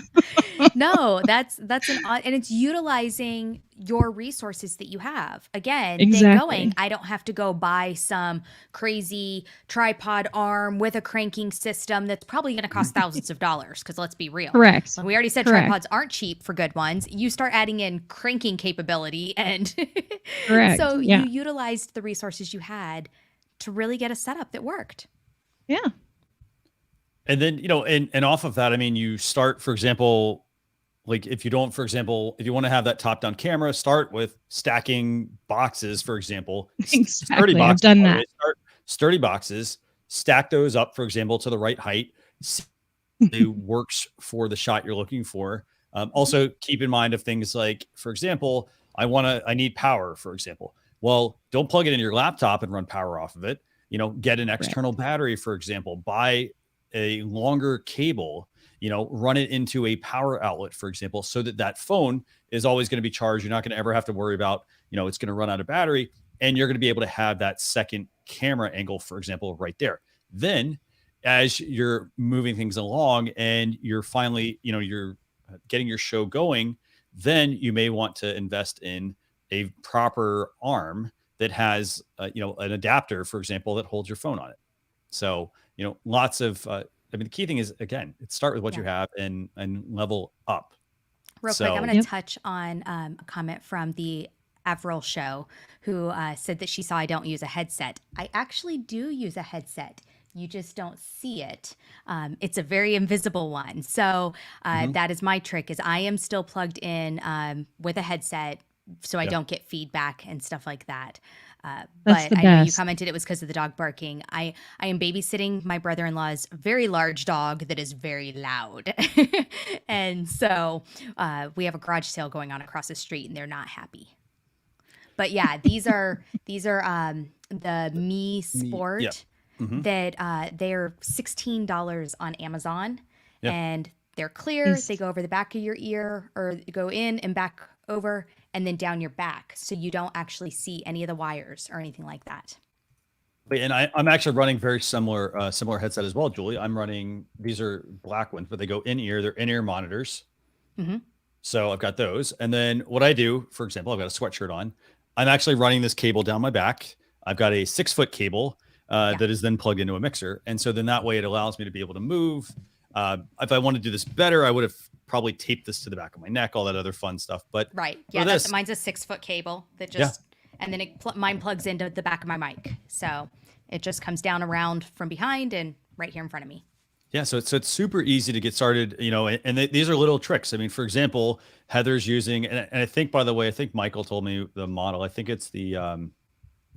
No, that's and it's utilizing your resources that you have. Again, Exactly. then going, I don't have to go buy some crazy tripod arm with a cranking system that's probably going to cost thousands of dollars, because let's be real. Correct. Like we already said, Correct. tripods aren't cheap for good ones. You start adding in cranking capability and Correct. so Yeah. you utilized the resources you had to really get a setup that worked. Yeah. And then, and off of that, I mean, you start, for example, like if you want to have that top-down camera, start with stacking boxes, for example. Exactly. Sturdy boxes, I've done that. Sturdy boxes, stack those up, for example, to the right height. It works for the shot you're looking for. Also, keep in mind of things like, for example, I need power, for example. Well, don't plug it into your laptop and run power off of it. Get an external battery, for example. Buy a longer cable, run it into a power outlet, for example, so that phone is always going to be charged. You're not going to ever have to worry about, it's going to run out of battery, and you're going to be able to have that second camera angle, for example, right there. Then as you're moving things along and you're finally, you're getting your show going, then you may want to invest in a proper arm that has, an adapter, for example, that holds your phone on it. So, lots of, the key thing is, again, start with what you have and level up. Real quick, I'm going to touch on a comment from the Avril show who said that she saw I don't use a headset. I actually do use a headset. You just don't see it. It's a very invisible one. So that is my trick, is I am still plugged in with a headset so I don't get feedback and stuff like that. But I know you commented it was because of the dog barking. I am babysitting my brother-in-law's very large dog that is very loud. And so we have a garage sale going on across the street and they're not happy. But yeah, these are the Mi Sport that they're $16 on Amazon and they're clear. They go over the back of your ear, or go in and back over and then down your back, so you don't actually see any of the wires or anything like that. And I'm actually running very similar headset as well, Julie. I'm running, these are black ones, but they go in ear. They're in-ear monitors. Mm-hmm. So I've got those. And then what I do, for example, I've got a sweatshirt on. I'm actually running this cable down my back. I've got a 6-foot cable that is then plugged into a mixer. And so then that way it allows me to be able to move. If I want to do this better, I would have probably taped this to the back of my neck, all that other fun stuff. But right. Yeah, mine's a 6-foot cable that just, and then mine plugs into the back of my mic. So it just comes down around from behind and right here in front of me. Yeah, so it's super easy to get started, and these are little tricks. I mean, for example, Heather's using, and I think, by the way, I think Michael told me the model. I think it's the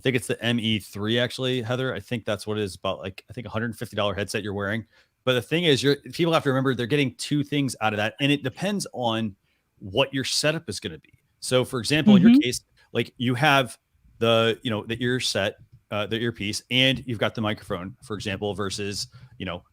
ME3 actually, Heather. I think that's what it is, about, like, I think $150 headset you're wearing. But the thing is, people have to remember they're getting two things out of that, and it depends on what your setup is going to be. So, for example, in your case, like, you have the ear set, the earpiece, and you've got the microphone, for example, versus,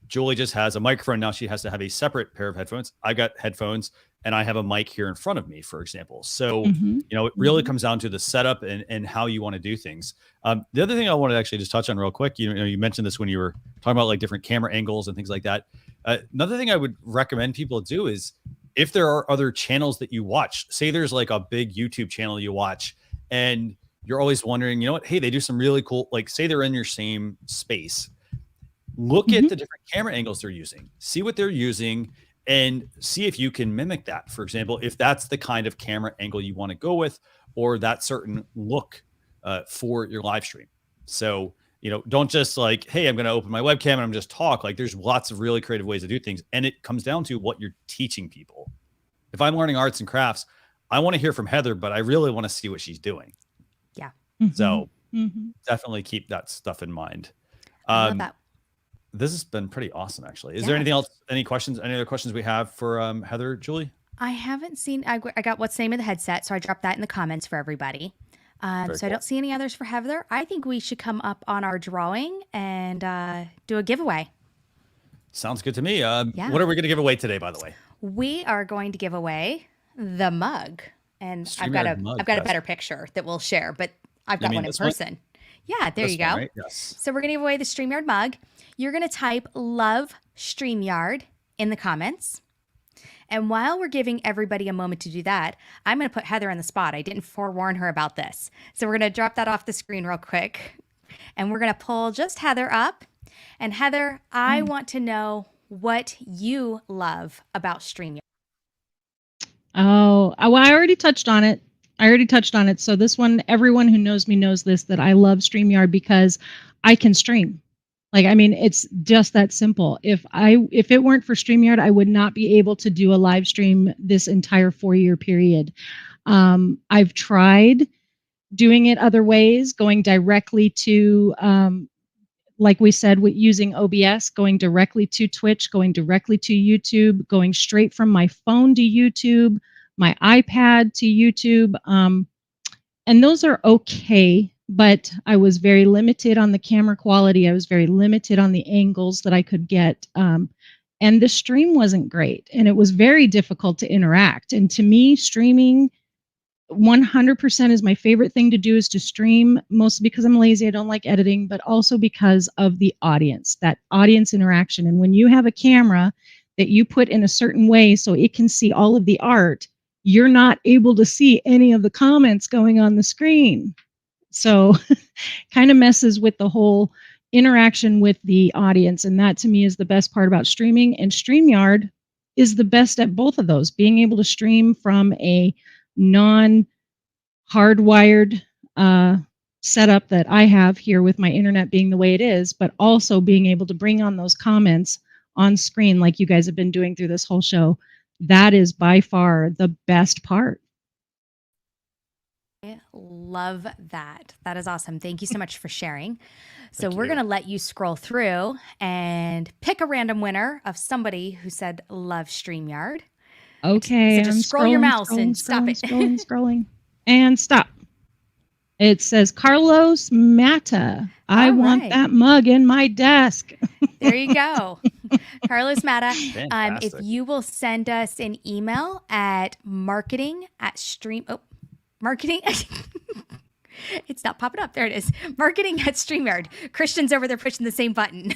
Julie just has a microphone. Now she has to have a separate pair of headphones. I got headphones and I have a mic here in front of me, for example. So, it really comes down to the setup and how you want to do things. The other thing I wanted to actually just touch on real quick, you mentioned this when you were talking about like different camera angles and things like that. Another thing I would recommend people do is, if there are other channels that you watch, say there's like a big YouTube channel you watch and you're always wondering, hey, they do some really cool, like say they're in your same space. Look at the different camera angles they're using, see what they're using, and see if you can mimic that. For example, if that's the kind of camera angle you want to go with, or that certain look for your live stream. So, don't just like, hey, I'm going to open my webcam and I'm just talk. Like, there's lots of really creative ways to do things. And it comes down to what you're teaching people. If I'm learning arts and crafts, I want to hear from Heather, but I really want to see what she's doing. Yeah. So definitely keep that stuff in mind. I love that. This has been pretty awesome, actually. Is there anything else? Any questions? Any other questions we have for Heather, Julie? I haven't seen, I got what's the name of the headset, so I dropped that in the comments for everybody. So cool. I don't see any others for Heather. I think we should come up on our drawing and do a giveaway. Sounds good to me. What are we going to give away today, by the way? We are going to give away the mug. And I've got a better picture that we'll share, but I've got one in person. Yeah, there you go. Right? Yes. So we're going to give away the StreamYard mug. You're going to type "love StreamYard" in the comments. And while we're giving everybody a moment to do that, I'm going to put Heather on the spot. I didn't forewarn her about this. So we're going to drop that off the screen real quick. And we're going to pull just Heather up. And Heather, I want to know what you love about StreamYard. Oh, well, I already touched on it. So this one, everyone who knows me knows this, that I love StreamYard because I can stream. Like, I mean, it's just that simple. If it weren't for StreamYard, I would not be able to do a live stream this entire 4-year period. I've tried doing it other ways, going directly to, like we said, with using OBS, going directly to Twitch, going directly to YouTube, going straight from my phone to YouTube, my iPad to YouTube. And those are okay, but I was very limited on the camera quality. I was very limited on the angles that I could get. And the stream wasn't great. And it was very difficult to interact. And to me, streaming 100% is my favorite thing to do, is to stream, mostly because I'm lazy. I don't like editing, but also because of the audience, that audience interaction. And when you have a camera that you put in a certain way so it can see all of the art, you're not able to see any of the comments going on the screen. So kind of messes with the whole interaction with the audience. And that to me is the best part about streaming. And StreamYard is the best at both of those, being able to stream from a non-hardwired setup that I have here with my internet being the way it is, but also being able to bring on those comments on screen like you guys have been doing through this whole show. That is by far the best part. I love that. That is awesome. Thank you so much for sharing. So we're going to let you scroll through and pick a random winner of somebody who said love StreamYard. Okay. So just scroll your mouse and stop it. Scrolling. And stop. It says Carlos Mata. I want that mug in my desk. There you go. Carlos Mata. If you will send us an email at marketing. It's not popping up. There it is. Marketing at StreamYard. Christian's over there pushing the same button.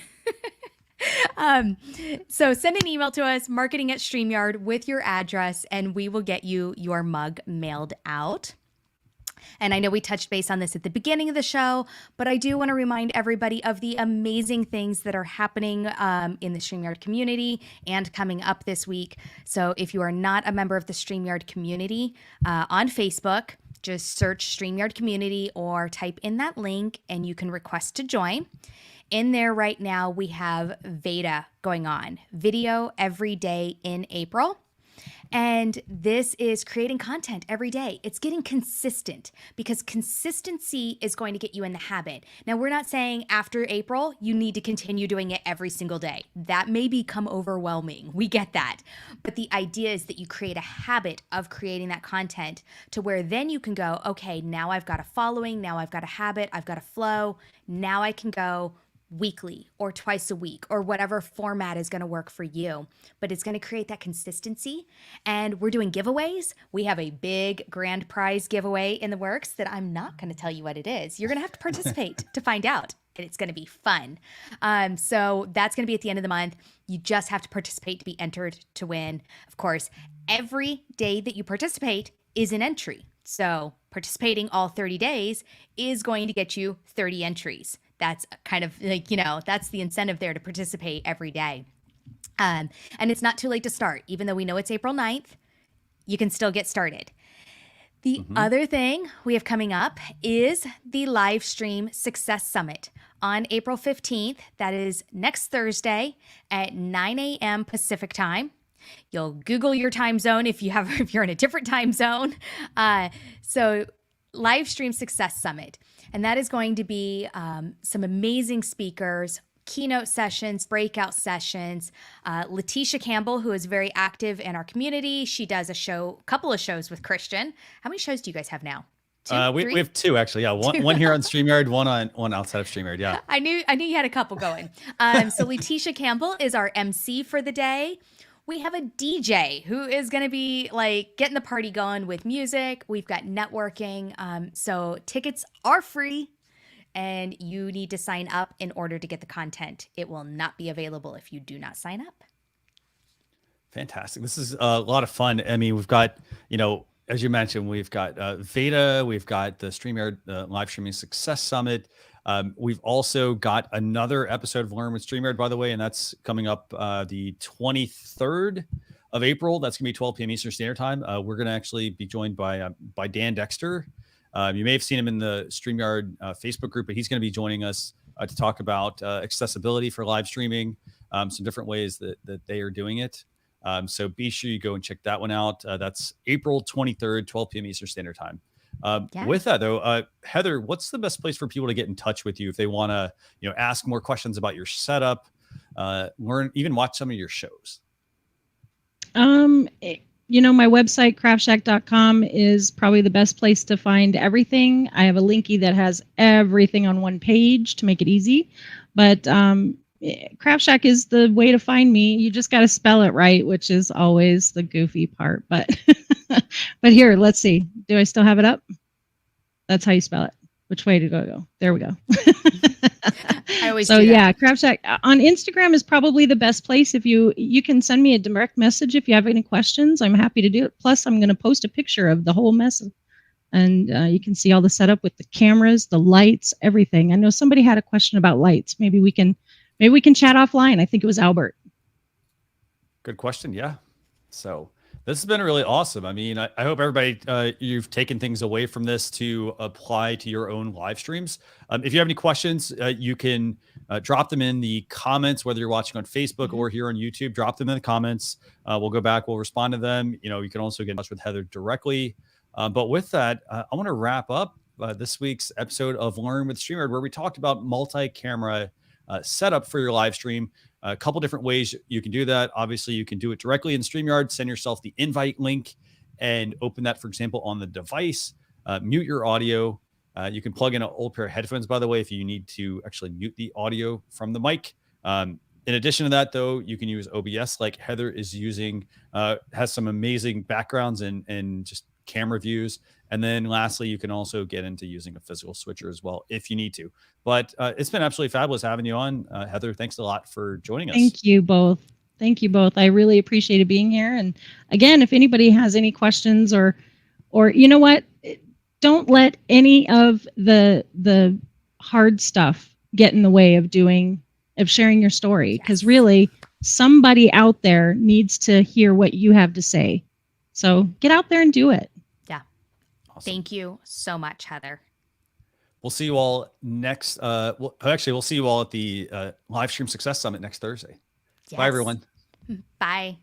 So send an email to us, marketing at StreamYard, with your address, and we will get you your mug mailed out. And I know we touched base on this at the beginning of the show, but I do want to remind everybody of the amazing things that are happening in the StreamYard community and coming up this week. So if you are not a member of the StreamYard community on Facebook, just search StreamYard community or type in that link and you can request to join. In there right now, we have Veda going on, video every day in April. And this is creating content every day. It's getting consistent because consistency is going to get you in the habit. Now, we're not saying after April, you need to continue doing it every single day. That may become overwhelming. We get that. But the idea is that you create a habit of creating that content to where then you can go, okay, now I've got a following, now I've got a habit, I've got a flow. Now I can go weekly or twice a week or whatever format is going to work for you. But it's going to create that consistency. And we're doing giveaways. We have a big grand prize giveaway in the works that I'm not going to tell you what it is. You're going to have to participate to find out. And it's going to be fun. So that's going to be at the end of the month. You just have to participate to be entered to win. Of course, every day that you participate is an entry. So participating all 30 days is going to get you 30 entries. That's kind of like, that's the incentive there to participate every day. And it's not too late to start. Even though we know it's April 9th, you can still get started. The other thing we have coming up is the live stream Success Summit on April 15th. That is next Thursday at 9 a.m. Pacific time. You'll Google your time zone if you're in a different time zone. So live stream Success Summit. And that is going to be some amazing speakers, keynote sessions, breakout sessions. Letitia Campbell, who is very active in our community, she does a couple of shows with Christian. How many shows do you guys have now? We have two actually. Yeah, one here on StreamYard, one outside of StreamYard. Yeah, I knew you had a couple going. So Letitia Campbell is our MC for the day. We have a DJ who is going to be like getting the party going with music. We've got networking. So tickets are free and you need to sign up in order to get the content. It will not be available if you do not sign up. Fantastic. This is a lot of fun. I mean, we've got, as you mentioned, we've got Veda, we've got the StreamYard Live Streaming Success Summit. We've also got another episode of Learn with StreamYard, by the way, and that's coming up the 23rd of April. That's going to be 12 p.m. Eastern Standard Time. We're going to actually be joined by Dan Dexter. You may have seen him in the StreamYard Facebook group, but he's going to be joining us to talk about accessibility for live streaming, some different ways that they are doing it. So be sure you go and check that one out. That's April 23rd, 12 p.m. Eastern Standard Time. With that though, Heather, what's the best place for people to get in touch with you if they want to, ask more questions about your setup, learn, even watch some of your shows? My website, craftshack.com, is probably the best place to find everything. I have a linky that has everything on one page to make it easy, but Kraftshack is the way to find me. You just got to spell it right, which is always the goofy part. But but here, let's see. Do I still have it up? That's how you spell it. Which way to go? There we go. I always so do that. Yeah, Kraftshack on Instagram is probably the best place. If you can send me a direct message if you have any questions. I'm happy to do it. Plus, I'm going to post a picture of the whole mess, and you can see all the setup with the cameras, the lights, everything. I know somebody had a question about lights. Maybe we can chat offline. I think it was Albert. Good question. Yeah. So this has been really awesome. I mean, I hope everybody, you've taken things away from this to apply to your own live streams. If you have any questions, you can drop them in the comments, whether you're watching on Facebook or here on YouTube, drop them in the comments. We'll go back, we'll respond to them. You can also get in touch with Heather directly. But with that, I want to wrap up this week's episode of Learn with StreamYard, where we talked about multi-camera setup for your live stream. A couple different ways you can do that. Obviously, you can do it directly in StreamYard. Send yourself the invite link and open that, for example, on the device. Mute your audio. You can plug in an old pair of headphones, by the way, if you need to actually mute the audio from the mic. In addition to that, though, you can use OBS like Heather is using. Has some amazing backgrounds and just camera views. And then lastly, you can also get into using a physical switcher as well if you need to. But it's been absolutely fabulous having you on. Heather, thanks a lot for joining us. Thank you both. I really appreciated being here. And again, if anybody has any questions or you know what, don't let any of the hard stuff get in the way of sharing your story. Because really, somebody out there needs to hear what you have to say. So get out there and do it. Awesome. Thank you so much, Heather. We'll see you all next. We'll see you all at the Live Stream Success Summit next Thursday. Yes. Bye, everyone. Bye.